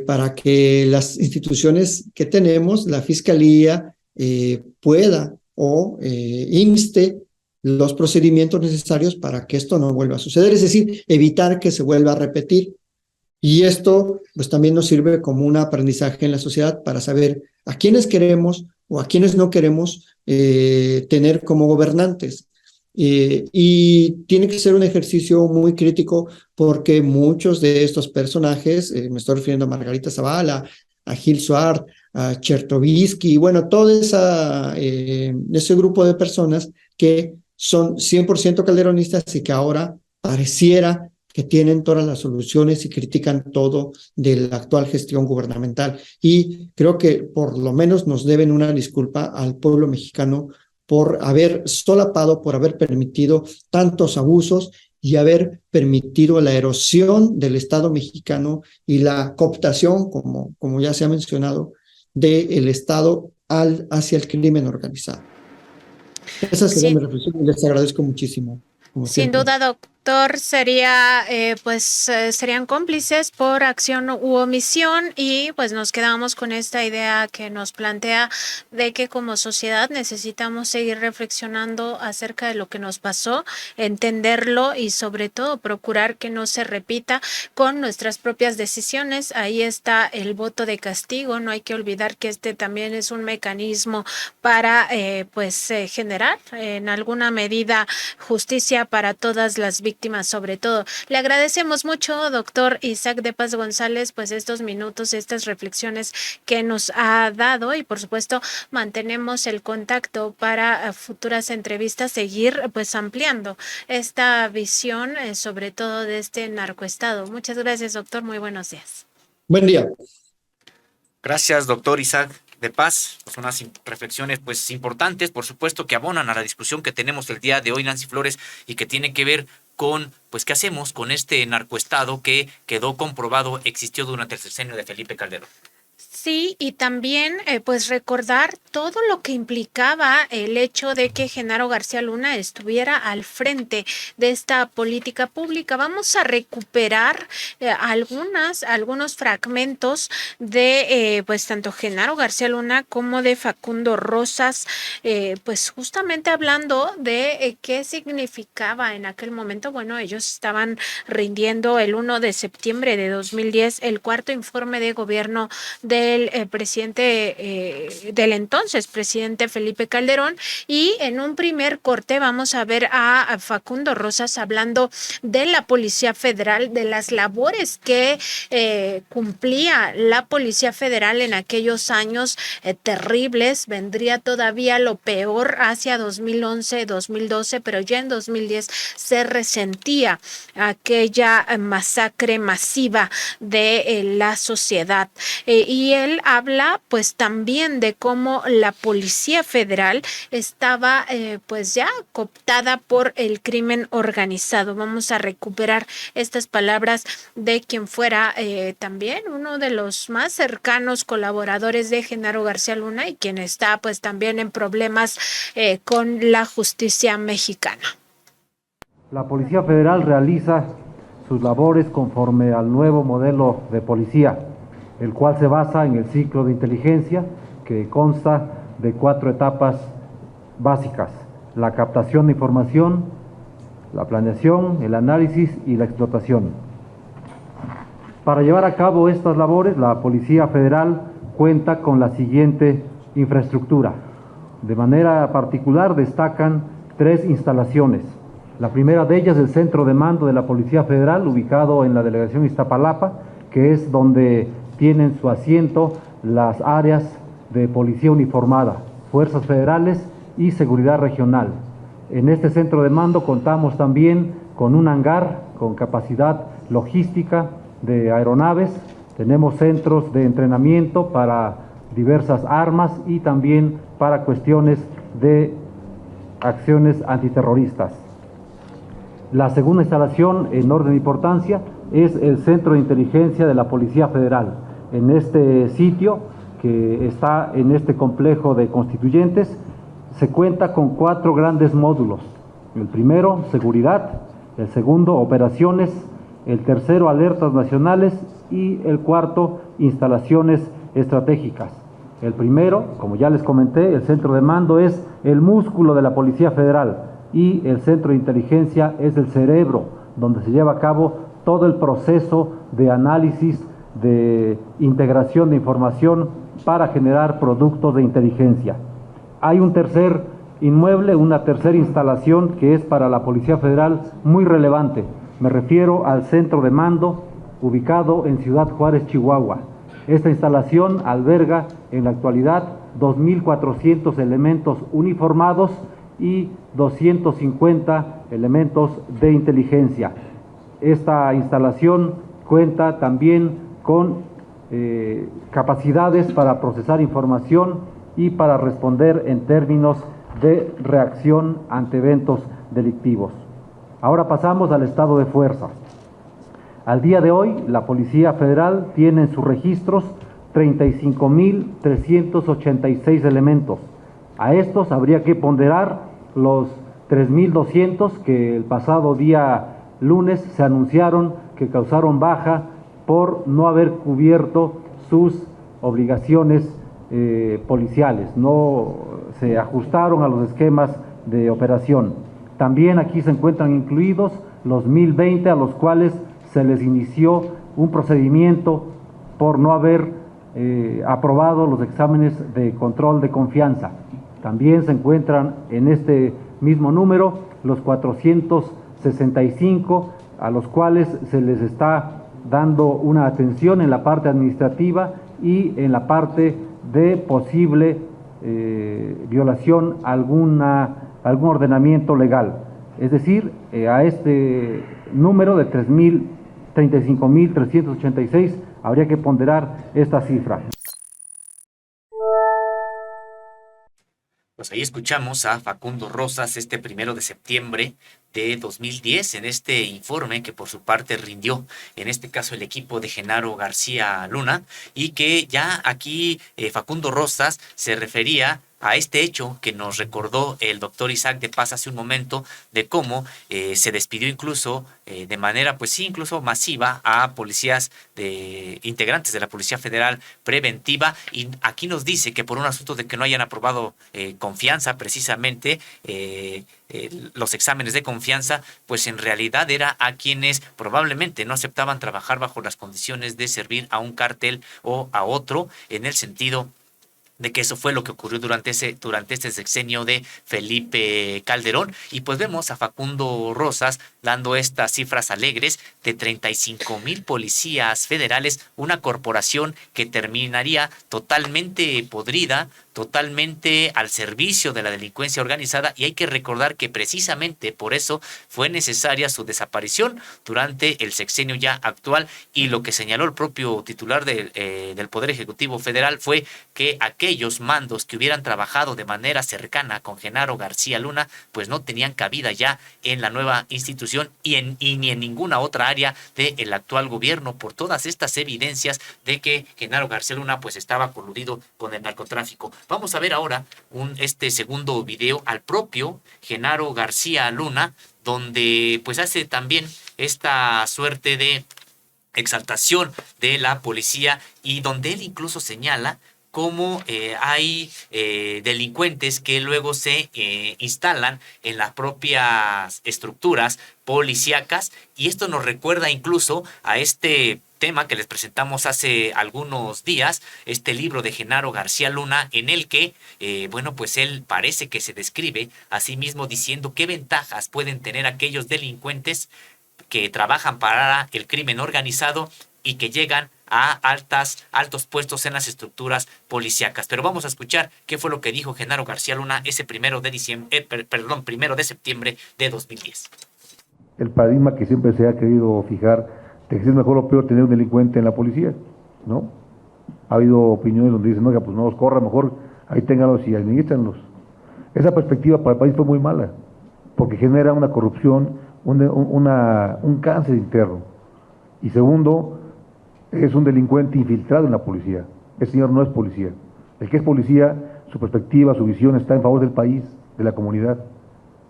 para que las instituciones que tenemos, la Fiscalía, pueda o inste los procedimientos necesarios para que esto no vuelva a suceder, es decir, evitar que se vuelva a repetir. Y esto pues también nos sirve como un aprendizaje en la sociedad para saber a quiénes queremos o a quiénes no queremos tener como gobernantes. Y tiene que ser un ejercicio muy crítico porque muchos de estos personajes, me estoy refiriendo a Margarita Zavala, a Gil Suart, a Chertovisky, bueno, todo ese grupo de personas que son 100% calderonistas y que ahora pareciera que tienen todas las soluciones y critican todo de la actual gestión gubernamental. Y creo que por lo menos nos deben una disculpa al pueblo mexicano por haber solapado, por haber permitido tantos abusos y haber permitido la erosión del Estado mexicano y la cooptación, como ya se ha mencionado, del Estado hacia el crimen organizado. Esa sería mi Sí. reflexión y les agradezco muchísimo, como Sin siempre. duda, doctor, serían cómplices por acción u omisión y pues nos quedamos con esta idea que nos plantea de que como sociedad necesitamos seguir reflexionando acerca de lo que nos pasó, entenderlo y sobre todo procurar que no se repita con nuestras propias decisiones. Ahí está el voto de castigo. No hay que olvidar que este también es un mecanismo para generar en alguna medida justicia para todas las víctimas, sobre todo. Le agradecemos mucho, doctor Isaac de Paz González, pues estos minutos, estas reflexiones que nos ha dado y por supuesto mantenemos el contacto para futuras entrevistas, seguir pues ampliando esta visión, sobre todo de este narcoestado. Muchas gracias, doctor. Muy buenos días. Buen día. Gracias, doctor Isaac de Paz. Pues unas reflexiones pues importantes, por supuesto, que abonan a la discusión que tenemos el día de hoy, Nancy Flores, y que tiene que ver con, pues, ¿qué hacemos con este narcoestado que quedó comprobado existió durante el sexenio de Felipe Calderón? Sí, y también pues recordar todo lo que implicaba el hecho de que Genaro García Luna estuviera al frente de esta política pública. Vamos a recuperar algunos fragmentos de pues tanto Genaro García Luna como de Facundo Rosas, pues justamente hablando de qué significaba en aquel momento. Bueno, ellos estaban rindiendo el 1 de septiembre de 2010 el cuarto informe de gobierno del del entonces presidente Felipe Calderón, y en un primer corte vamos a ver a Facundo Rosas hablando de la Policía Federal, de las labores que cumplía la Policía Federal en aquellos años terribles. Vendría todavía lo peor hacia 2011, 2012, pero ya en 2010 se resentía aquella masacre masiva de la sociedad. Y él habla pues también de cómo la Policía Federal estaba pues ya cooptada por el crimen organizado. Vamos a recuperar estas palabras de quien fuera también uno de los más cercanos colaboradores de Genaro García Luna y quien está pues también en problemas con la justicia mexicana. La Policía Federal realiza sus labores conforme al nuevo modelo de policía, el cual se basa en el ciclo de inteligencia, que consta de 4 etapas básicas: la captación de información, la planeación, el análisis y la explotación. Para llevar a cabo estas labores, la Policía Federal cuenta con la siguiente infraestructura. De manera particular destacan 3 instalaciones. La primera de ellas es el Centro de Mando de la Policía Federal, ubicado en la delegación Iztapalapa, que es donde tienen su asiento las áreas de Policía Uniformada, Fuerzas Federales y Seguridad Regional. En este centro de mando contamos también con un hangar con capacidad logística de aeronaves, tenemos centros de entrenamiento para diversas armas y también para cuestiones de acciones antiterroristas. La segunda instalación en orden de importancia es el Centro de Inteligencia de la Policía Federal. En este sitio, que está en este complejo de Constituyentes, se cuenta con 4 grandes módulos. El primero, seguridad; el segundo, operaciones; el tercero, alertas nacionales; y el cuarto, instalaciones estratégicas. El primero, como ya les comenté, el centro de mando es el músculo de la Policía Federal, y el centro de inteligencia es el cerebro, donde se lleva a cabo todo el proceso de análisis, de integración de información para generar productos de inteligencia. Hay un tercer inmueble, una tercera instalación que es para la Policía Federal muy relevante. Me refiero al centro de mando ubicado en Ciudad Juárez, Chihuahua. Esta instalación alberga en la actualidad 2.400 elementos uniformados y 250 elementos de inteligencia. Esta instalación cuenta también con capacidades para procesar información y para responder en términos de reacción ante eventos delictivos. Ahora pasamos al estado de fuerza. Al día de hoy, la Policía Federal tiene en sus registros 35.386 elementos. A estos habría que ponderar los 3.200 que el pasado día lunes se anunciaron que causaron baja por no haber cubierto sus obligaciones policiales, no se ajustaron a los esquemas de operación. También aquí se encuentran incluidos los 1.020 a los cuales se les inició un procedimiento por no haber aprobado los exámenes de control de confianza. También se encuentran en este mismo número los 465 a los cuales se les está dando una atención en la parte administrativa y en la parte de posible violación a algún ordenamiento legal. Es decir, a este número de 35.386 habría que ponderar esta cifra. Pues ahí escuchamos a Facundo Rosas este 1 de septiembre de 2010 en este informe que por su parte rindió, en este caso el equipo de Genaro García Luna, y que ya aquí Facundo Rosas se refería a este hecho que nos recordó el doctor Isaac de Paz hace un momento, de cómo se despidió incluso de manera, pues sí, incluso masiva a policías integrantes de la Policía Federal Preventiva, y aquí nos dice que por un asunto de que no hayan aprobado confianza, precisamente los exámenes de confianza, pues en realidad era a quienes probablemente no aceptaban trabajar bajo las condiciones de servir a un cártel o a otro, en el sentido de que eso fue lo que ocurrió durante este sexenio de Felipe Calderón. Y pues vemos a Facundo Rosas dando estas cifras alegres de 35,000 policías federales, una corporación que terminaría totalmente podrida, totalmente al servicio de la delincuencia organizada, y hay que recordar que precisamente por eso fue necesaria su desaparición durante el sexenio ya actual, y lo que señaló el propio titular del Poder Ejecutivo Federal fue que aquellos mandos que hubieran trabajado de manera cercana con Genaro García Luna pues no tenían cabida ya en la nueva institución y ni en ninguna otra área del actual gobierno, por todas estas evidencias de que Genaro García Luna pues estaba coludido con el narcotráfico. Vamos a ver ahora este segundo video al propio Genaro García Luna donde pues hace también esta suerte de exaltación de la policía y donde él incluso señala cómo hay delincuentes que luego se instalan en las propias estructuras policíacas, y esto nos recuerda incluso a este tema que les presentamos hace algunos días, este libro de Genaro García Luna, en el que, bueno, pues él parece que se describe a sí mismo diciendo qué ventajas pueden tener aquellos delincuentes que trabajan para el crimen organizado y que llegan a altos puestos en las estructuras policíacas. Pero vamos a escuchar qué fue lo que dijo Genaro García Luna ese 1 de septiembre de 2010. El paradigma que siempre se ha querido fijar de que es mejor o peor tener un delincuente en la policía, ¿no? Ha habido opiniones donde dicen, oiga, pues no los corra, mejor ahí ténganlos y administrenlos. Esa perspectiva para el país fue muy mala, porque genera una corrupción, un cáncer interno. Y segundo, es un delincuente infiltrado en la policía. El señor no es policía. El que es policía, su perspectiva, su visión está en favor del país, de la comunidad.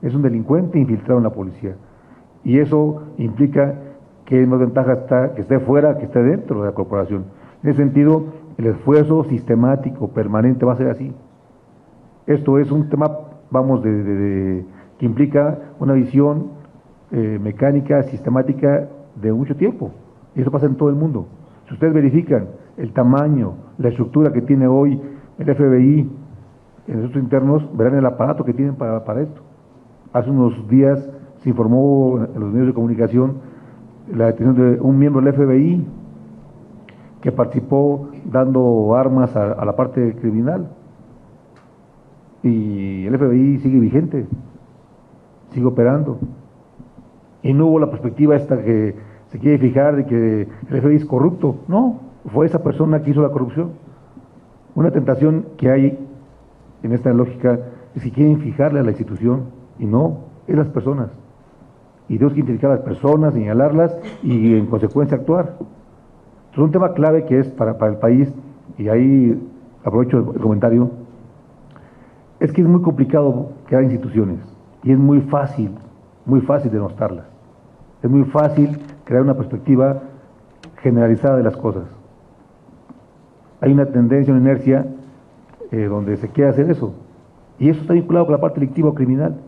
Es un delincuente infiltrado en la policía. Y eso implica que más ventaja está que esté fuera que esté dentro de la corporación. En ese sentido, el esfuerzo sistemático, permanente, va a ser así. Esto es un tema, vamos, que implica una visión mecánica, sistemática de mucho tiempo. Y eso pasa en todo el mundo. Si ustedes verifican el tamaño, la estructura que tiene hoy el FBI en los asuntos internos, verán el aparato que tienen para esto. Hace unos días se informó en los medios de comunicación la detención de un miembro del FBI que participó dando armas a la parte criminal. Y el FBI sigue vigente, sigue operando. Y no hubo la perspectiva esta que se quiere fijar de que el FBI es corrupto. No, fue esa persona que hizo la corrupción. Una tentación que hay en esta lógica es que quieren fijarle a la institución, y no, es las personas. Y tenemos que identificar a las personas, señalarlas y en consecuencia actuar. Es un tema clave que es para el país, y ahí aprovecho el comentario, es que es muy complicado crear instituciones y es muy fácil denostarlas. Es muy fácil crear una perspectiva generalizada de las cosas. Hay una tendencia, una inercia donde se quiere hacer eso. Y eso está vinculado con la parte delictiva o criminal,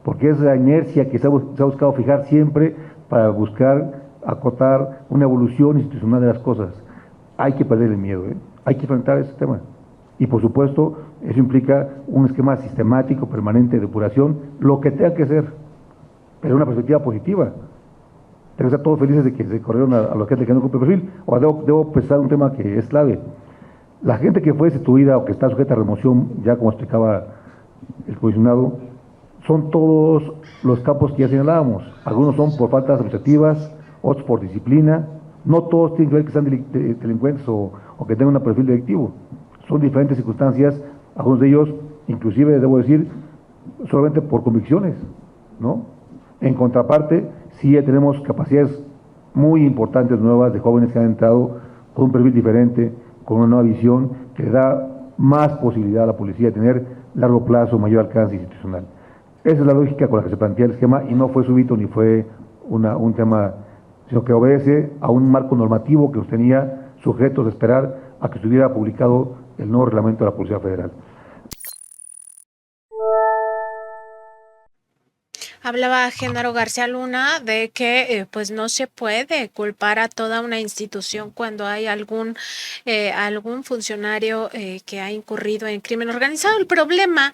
porque es la inercia que se ha buscado fijar siempre para buscar acotar una evolución institucional de las cosas. Hay que perder el miedo, hay que enfrentar ese tema. Y por supuesto, eso implica un esquema sistemático, permanente de depuración, lo que tenga que ser, pero una perspectiva positiva. Tenemos que estar todos felices de que se corrieron a la gente que no cumple el perfil. O debo precisar un tema que es clave. La gente que fue destituida o que está sujeta a remoción, ya como explicaba el comisionado, son todos los campos que ya señalábamos. Algunos son por faltas administrativas, otros por disciplina. No todos tienen que ver que sean delincuentes o que tengan un perfil delictivo. Son diferentes circunstancias, algunos de ellos, inclusive, debo decir, solamente por convicciones, ¿no? En contraparte, sí ya tenemos capacidades muy importantes nuevas de jóvenes que han entrado con un perfil diferente, con una nueva visión que le da más posibilidad a la policía de tener largo plazo, mayor alcance institucional. Esa es la lógica con la que se plantea el esquema, y no fue súbito ni fue un tema, sino que obedece a un marco normativo que nos tenía sujetos a esperar a que estuviera publicado el nuevo reglamento de la Policía Federal. Hablaba Genaro García Luna de que pues no se puede culpar a toda una institución cuando hay algún funcionario que ha incurrido en crimen organizado. El problema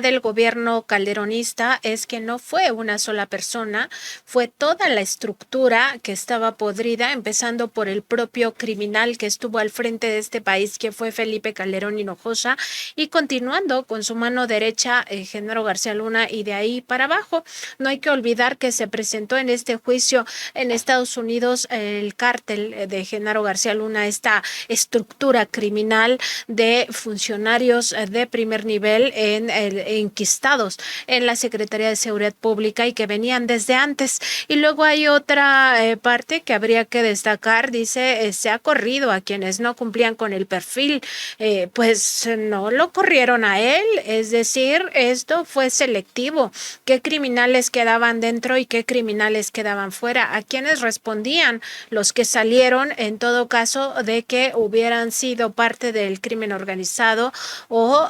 del gobierno calderonista es que no fue una sola persona, fue toda la estructura que estaba podrida, empezando por el propio criminal que estuvo al frente de este país, que fue Felipe Calderón Hinojosa, y continuando con su mano derecha, Genaro García Luna, y de ahí para abajo. No hay que olvidar que se presentó en este juicio en Estados Unidos el cártel de Genaro García Luna, esta estructura criminal de funcionarios de primer nivel enquistados en la Secretaría de Seguridad Pública y que venían desde antes. Y luego hay otra parte que habría que destacar, dice, se ha corrido a quienes no cumplían con el perfil, pues no lo corrieron a él, es decir, esto fue selectivo. ¿Qué criminales quedaban dentro y qué criminales quedaban fuera, a quienes respondían los que salieron en todo caso de que hubieran sido parte del crimen organizado o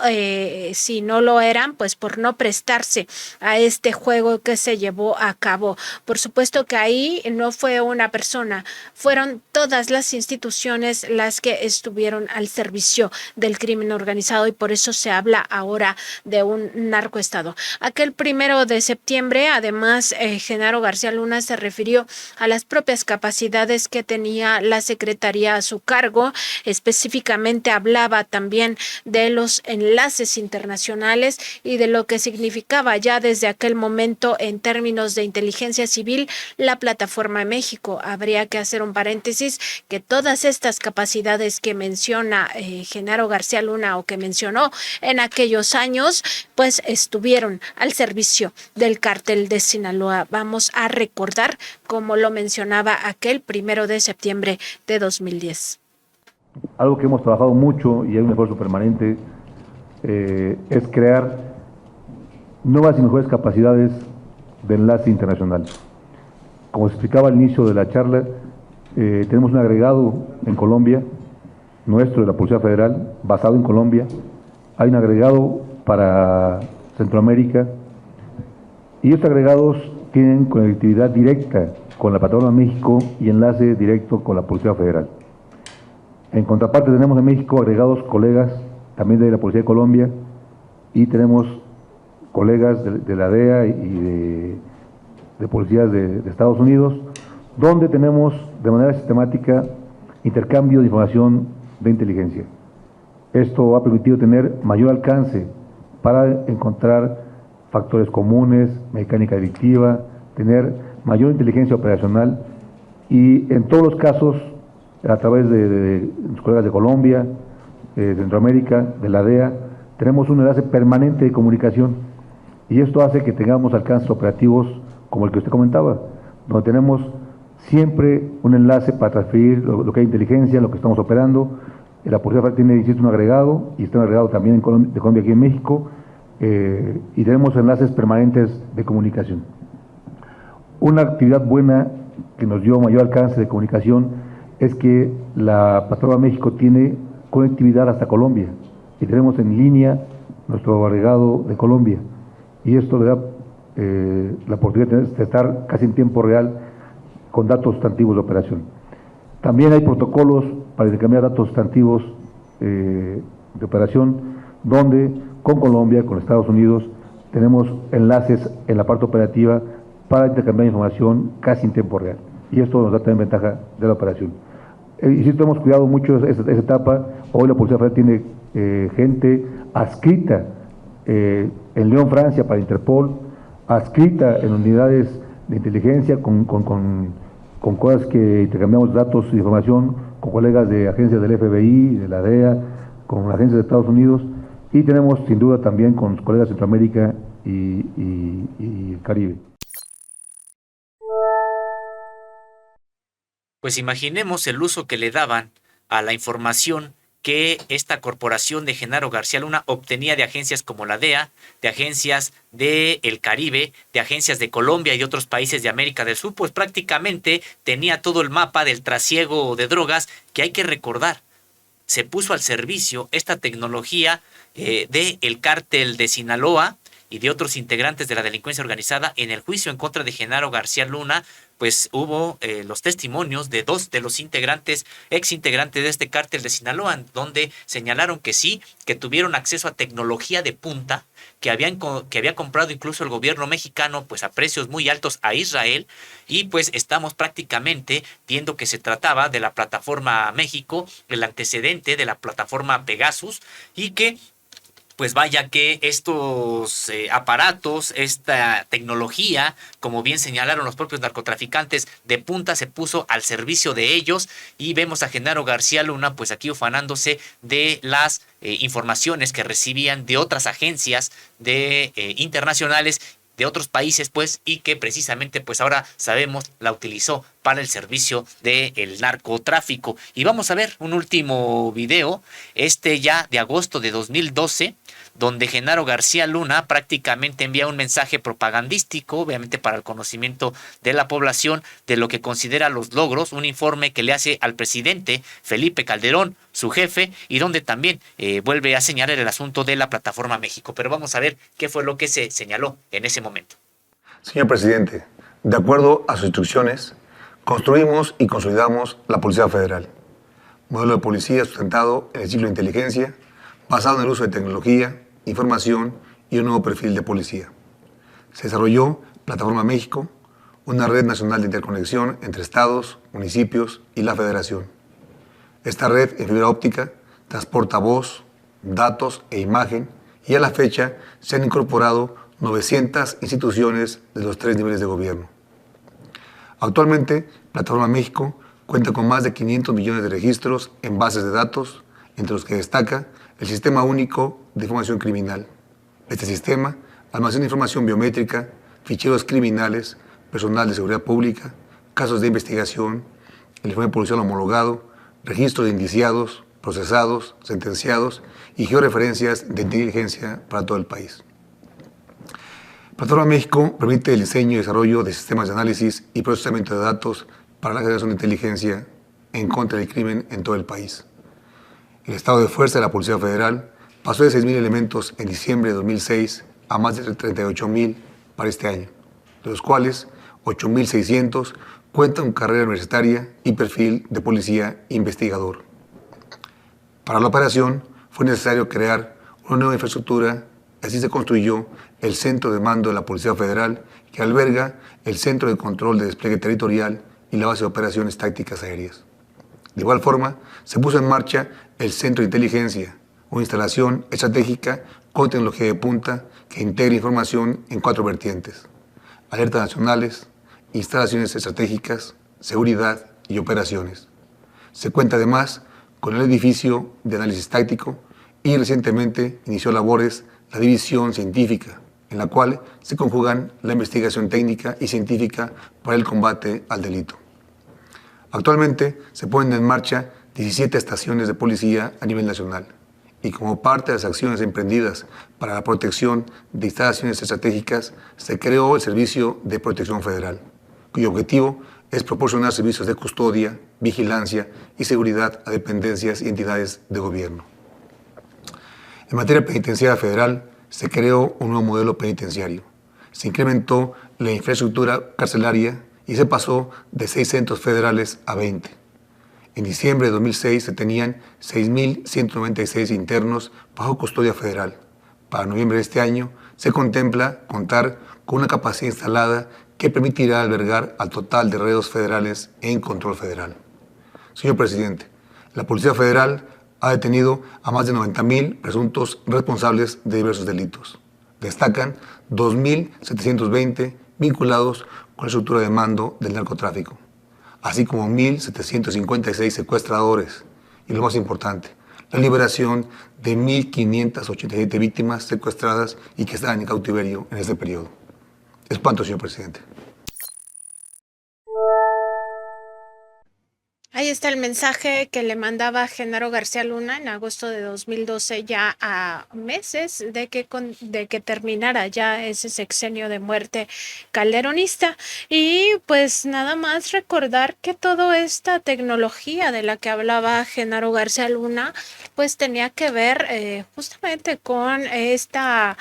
si no lo eran, pues por no prestarse a este juego que se llevó a cabo. Por supuesto que ahí no fue una persona, fueron todas las instituciones las que estuvieron al servicio del crimen organizado y por eso se habla ahora de un narcoestado. Aquel 1 de septiembre, además, Genaro García Luna se refirió a las propias capacidades que tenía la Secretaría a su cargo, específicamente hablaba también de los enlaces internacionales y de lo que significaba ya desde aquel momento en términos de inteligencia civil la Plataforma México. Habría que hacer un paréntesis que todas estas capacidades que menciona Genaro García Luna o que mencionó en aquellos años, pues estuvieron al servicio del cártel de Sinaloa. Vamos a recordar como lo mencionaba aquel 1 de septiembre de 2010. Algo que hemos trabajado mucho y hay un esfuerzo permanente es crear nuevas y mejores capacidades de enlace internacional. Como se explicaba al inicio de la charla, tenemos un agregado en Colombia, nuestro de la Policía Federal, basado en Colombia. Hay un agregado para Centroamérica y estos agregados tienen conectividad directa con la Plataforma México y enlace directo con la Policía Federal. En contraparte tenemos en México agregados colegas también de la Policía de Colombia y tenemos colegas de la DEA y de policías de Estados Unidos, donde tenemos de manera sistemática intercambio de información de inteligencia. Esto ha permitido tener mayor alcance para encontrar factores comunes, mecánica delictiva, tener mayor inteligencia operacional y en todos los casos, a través de los colegas de Colombia, de Centroamérica, de la DEA, tenemos un enlace permanente de comunicación y esto hace que tengamos alcances operativos como el que usted comentaba, donde tenemos siempre un enlace para transferir lo que hay inteligencia, lo que estamos operando. La Policía Federal tiene, insisto, un agregado y está un agregado también de Colombia aquí en México y tenemos enlaces permanentes de comunicación. Una actividad buena que nos dio mayor alcance de comunicación es que la Plataforma México tiene conectividad hasta Colombia y tenemos en línea nuestro agregado de Colombia y esto le da la oportunidad de estar casi en tiempo real con datos sustantivos de operación. También hay protocolos para intercambiar datos sustantivos de operación, donde con Colombia, con Estados Unidos, tenemos enlaces en la parte operativa para intercambiar información casi en tiempo real. Y esto nos da también ventaja de la operación. Insisto, hemos cuidado mucho esa etapa. Hoy la Policía Federal tiene gente adscrita en Lyon, Francia, para Interpol, adscrita en unidades de inteligencia con cosas que intercambiamos datos e información con colegas de agencias del FBI, de la DEA, con agencias de Estados Unidos y tenemos sin duda también con colegas de Centroamérica y el Caribe. Pues imaginemos el uso que le daban a la información que esta corporación de Genaro García Luna obtenía de agencias como la DEA, de agencias del Caribe, de agencias de Colombia y de otros países de América del Sur, pues prácticamente tenía todo el mapa del trasiego de drogas que hay que recordar. Se puso al servicio esta tecnología del cártel de Sinaloa y de otros integrantes de la delincuencia organizada. En el juicio en contra de Genaro García Luna, pues hubo los testimonios de dos de los ex integrantes de este cártel de Sinaloa, donde señalaron que sí, que tuvieron acceso a tecnología de punta, que había comprado incluso el gobierno mexicano pues a precios muy altos a Israel, y pues estamos prácticamente viendo que se trataba de la plataforma México, el antecedente de la plataforma Pegasus, y que pues vaya que estos aparatos, esta tecnología, como bien señalaron los propios narcotraficantes, de punta se puso al servicio de ellos, y vemos a Genaro García Luna pues aquí ufanándose de las informaciones que recibían de otras agencias internacionales de otros países, pues, y que precisamente pues ahora sabemos la utilizó para el servicio del narcotráfico. Y vamos a ver un último video, ya de agosto de 2012, donde Genaro García Luna prácticamente envía un mensaje propagandístico, obviamente para el conocimiento de la población, de lo que considera los logros, un informe que le hace al presidente Felipe Calderón, su jefe, y donde también vuelve a señalar el asunto de la Plataforma México. Pero vamos a ver qué fue lo que se señaló en ese momento. Señor presidente, de acuerdo a sus instrucciones, construimos y consolidamos la Policía Federal, modelo de policía sustentado en el ciclo de inteligencia, basado en el uso de tecnología, información y un nuevo perfil de policía. Se desarrolló Plataforma México, una red nacional de interconexión entre estados, municipios y la federación. Esta red en fibra óptica transporta voz, datos e imagen y a la fecha se han incorporado 900 instituciones de los 3 niveles de gobierno. Actualmente, Plataforma México cuenta con más de 500 millones de registros en bases de datos, entre los que destaca el Sistema Único de Información Criminal. Este sistema almacena información biométrica, ficheros criminales, personal de seguridad pública, casos de investigación, el informe policial homologado, registros de indiciados, procesados, sentenciados y georreferencias de inteligencia para todo el país. Plataforma México permite el diseño y desarrollo de sistemas de análisis y procesamiento de datos para la generación de inteligencia en contra del crimen en todo el país. El estado de fuerza de la Policía Federal pasó de 6.000 elementos en diciembre de 2006 a más de 38.000 para este año, de los cuales 8.600 cuentan con carrera universitaria y perfil de policía investigador. Para la operación fue necesario crear una nueva infraestructura, así se construyó el Centro de Mando de la Policía Federal, que alberga el Centro de Control de Despliegue Territorial y la Base de Operaciones Tácticas Aéreas. De igual forma, se puso en marcha el Centro de Inteligencia, una instalación estratégica con tecnología de punta que integra información en 4 vertientes: alertas nacionales, instalaciones estratégicas, seguridad y operaciones. Se cuenta además con el edificio de análisis táctico y recientemente inició labores la división científica, en la cual se conjugan la investigación técnica y científica para el combate al delito. Actualmente se ponen en marcha 17 estaciones de policía a nivel nacional y como parte de las acciones emprendidas para la protección de instalaciones estratégicas se creó el Servicio de Protección Federal, cuyo objetivo es proporcionar servicios de custodia, vigilancia y seguridad a dependencias y entidades de gobierno. En materia penitenciaria federal se creó un nuevo modelo penitenciario. Se incrementó la infraestructura carcelaria y se pasó de 6 centros federales a 20. En diciembre de 2006 se tenían 6.196 internos bajo custodia federal. Para noviembre de este año se contempla contar con una capacidad instalada que permitirá albergar al total de reos federales en control federal. Señor presidente, la Policía Federal ha detenido a más de 90.000 presuntos responsables de diversos delitos. Destacan 2.720 vinculados con la estructura de mando del narcotráfico, así como 1.756 secuestradores y, lo más importante, la liberación de 1.587 víctimas secuestradas y que estaban en cautiverio en este periodo. Espanto, señor presidente. Ahí está el mensaje que le mandaba Genaro García Luna en agosto de 2012, ya a meses de que terminara ya ese sexenio de muerte calderonista. Y pues nada más recordar que toda esta tecnología de la que hablaba Genaro García Luna, pues tenía que ver justamente con esta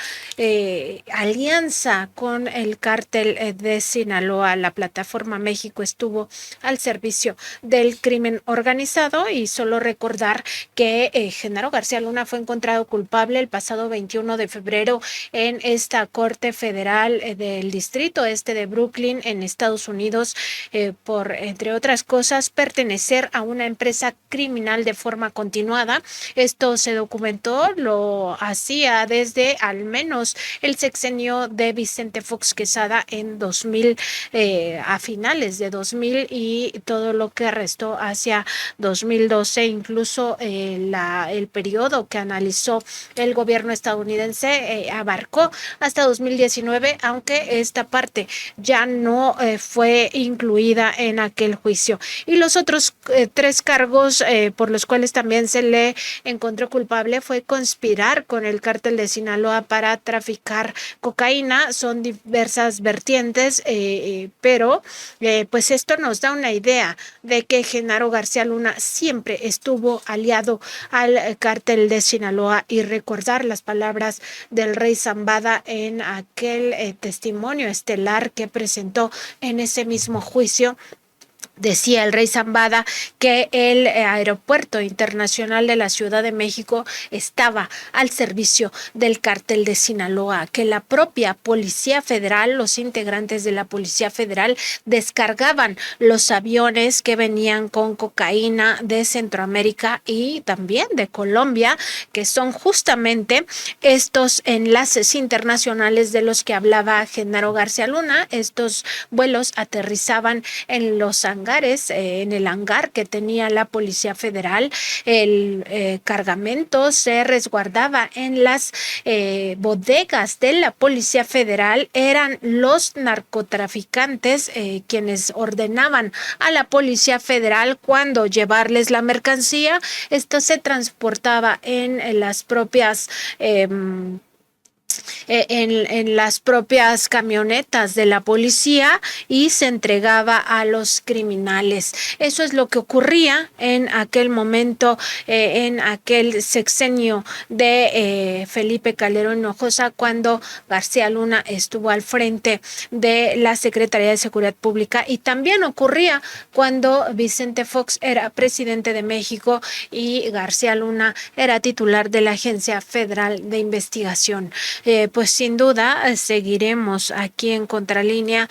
alianza con el cártel de Sinaloa. La Plataforma México estuvo al servicio del crimen organizado y solo recordar que Genaro García Luna fue encontrado culpable el pasado 21 de febrero en esta Corte Federal del Distrito Este de Brooklyn en Estados Unidos por, entre otras cosas, pertenecer a una empresa criminal de forma continuada. Esto se documentó, lo hacía desde al menos el sexenio de Vicente Fox Quesada en 2000, a finales de 2000 y todo lo que restó hacia 2012, incluso el periodo que analizó el gobierno estadounidense abarcó hasta 2019, aunque esta parte ya no fue incluida en aquel juicio. Y los otros 3 cargos por los cuales también se le encontró culpable fue conspirar con el cártel de Sinaloa para traficar cocaína. Son diversas vertientes, pero pues esto nos da una idea de que Genaro García Luna siempre estuvo aliado al cártel de Sinaloa, y recordar las palabras del rey Zambada en aquel testimonio estelar que presentó en ese mismo juicio. Decía el rey Zambada que el aeropuerto internacional de la Ciudad de México estaba al servicio del cártel de Sinaloa, que la propia Policía Federal, los integrantes de la Policía Federal, descargaban los aviones que venían con cocaína de Centroamérica y también de Colombia, que son justamente estos enlaces internacionales de los que hablaba Genaro García Luna. Estos vuelos aterrizaban en los en el hangar que tenía la Policía Federal. El cargamento se resguardaba en las bodegas de la Policía Federal. Eran los narcotraficantes quienes ordenaban a la Policía Federal cuándo llevarles la mercancía. Esto se transportaba en las propias en las propias camionetas de la policía y se entregaba a los criminales. Eso es lo que ocurría en aquel momento, en aquel sexenio de Felipe Calderón Hinojosa, cuando García Luna estuvo al frente de la Secretaría de Seguridad Pública, y también ocurría cuando Vicente Fox era presidente de México y García Luna era titular de la Agencia Federal de Investigación. Pues sin duda seguiremos aquí en Contralínea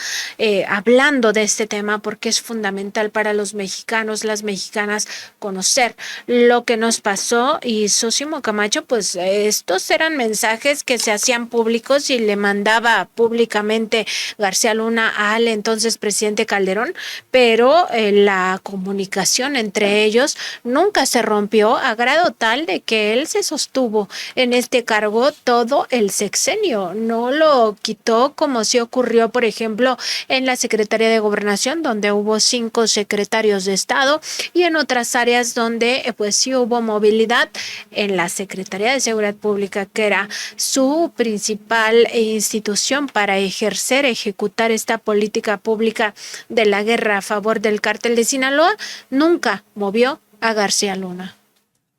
hablando de este tema, porque es fundamental para los mexicanos, las mexicanas, conocer lo que nos pasó. Y Sósimo Camacho, pues estos eran mensajes que se hacían públicos y le mandaba públicamente García Luna al entonces presidente Calderón, pero la comunicación entre ellos nunca se rompió, a grado tal de que él se sostuvo en este cargo todo el sexenio, no lo quitó, como sí ocurrió, por ejemplo, en la Secretaría de Gobernación, donde hubo 5 secretarios de Estado, y en otras áreas donde pues sí hubo movilidad. En la Secretaría de Seguridad Pública, que era su principal institución para ejecutar esta política pública de la guerra a favor del cártel de Sinaloa, nunca movió a García Luna.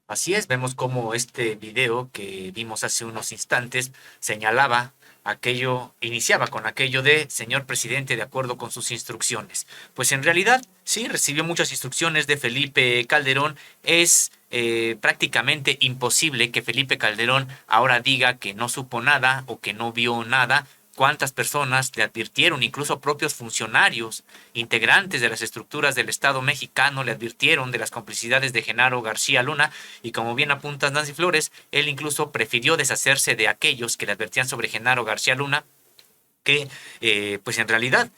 Así es, vemos cómo este video que vimos hace unos instantes señalaba iniciaba con aquello de: señor presidente, de acuerdo con sus instrucciones. Pues en realidad sí recibió muchas instrucciones de Felipe Calderón. Es prácticamente imposible que Felipe Calderón ahora diga que no supo nada o que no vio nada. Cuántas personas le advirtieron, incluso propios funcionarios, integrantes de las estructuras del Estado mexicano, le advirtieron de las complicidades de Genaro García Luna, y como bien apunta Nancy Flores, él incluso prefirió deshacerse de aquellos que le advertían sobre Genaro García Luna que, pues en realidad,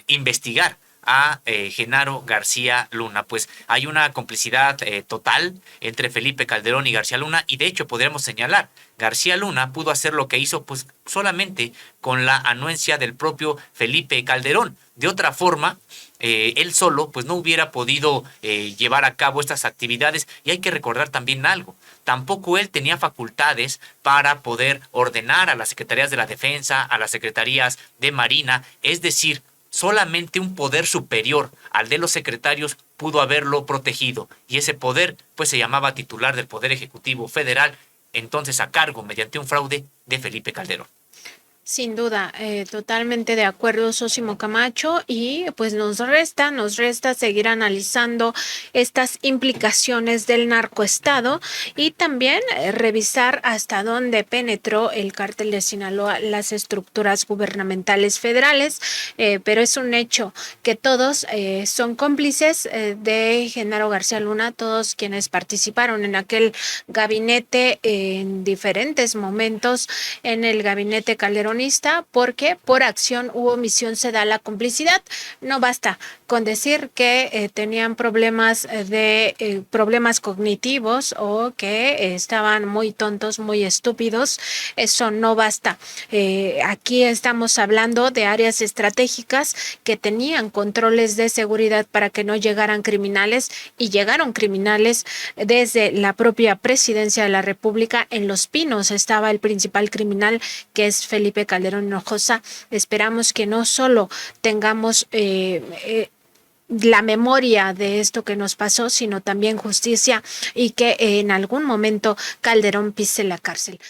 investigar a Genaro García Luna. Pues hay una complicidad total entre Felipe Calderón y García Luna, y de hecho podríamos señalar, García Luna pudo hacer lo que hizo pues solamente con la anuencia del propio Felipe Calderón. De otra forma, él solo pues no hubiera podido llevar a cabo estas actividades. Y hay que recordar también algo: tampoco él tenía facultades para poder ordenar a las secretarías de la Defensa, a las secretarías de Marina. Es decir, solamente un poder superior al de los secretarios pudo haberlo protegido, y ese poder pues se llamaba titular del Poder Ejecutivo Federal, entonces a cargo, mediante un fraude, de Felipe Calderón. Sin duda, totalmente de acuerdo, Sósimo Camacho, y pues nos resta seguir analizando estas implicaciones del narcoestado y también revisar hasta dónde penetró el cártel de Sinaloa las estructuras gubernamentales federales, pero es un hecho que todos son cómplices de Genaro García Luna, todos quienes participaron en aquel gabinete en diferentes momentos, en el gabinete Calderón protagonista porque por acción u omisión se da la complicidad. No basta con decir que tenían problemas problemas cognitivos o que estaban muy tontos, muy estúpidos. Eso no basta. Aquí estamos hablando de áreas estratégicas que tenían controles de seguridad para que no llegaran criminales, y llegaron criminales desde la propia presidencia de la República. En Los Pinos estaba el principal criminal, que es Felipe Calderón Hinojosa. Esperamos que no solo tengamos la memoria de esto que nos pasó, sino también justicia, y que en algún momento Calderón pise la cárcel.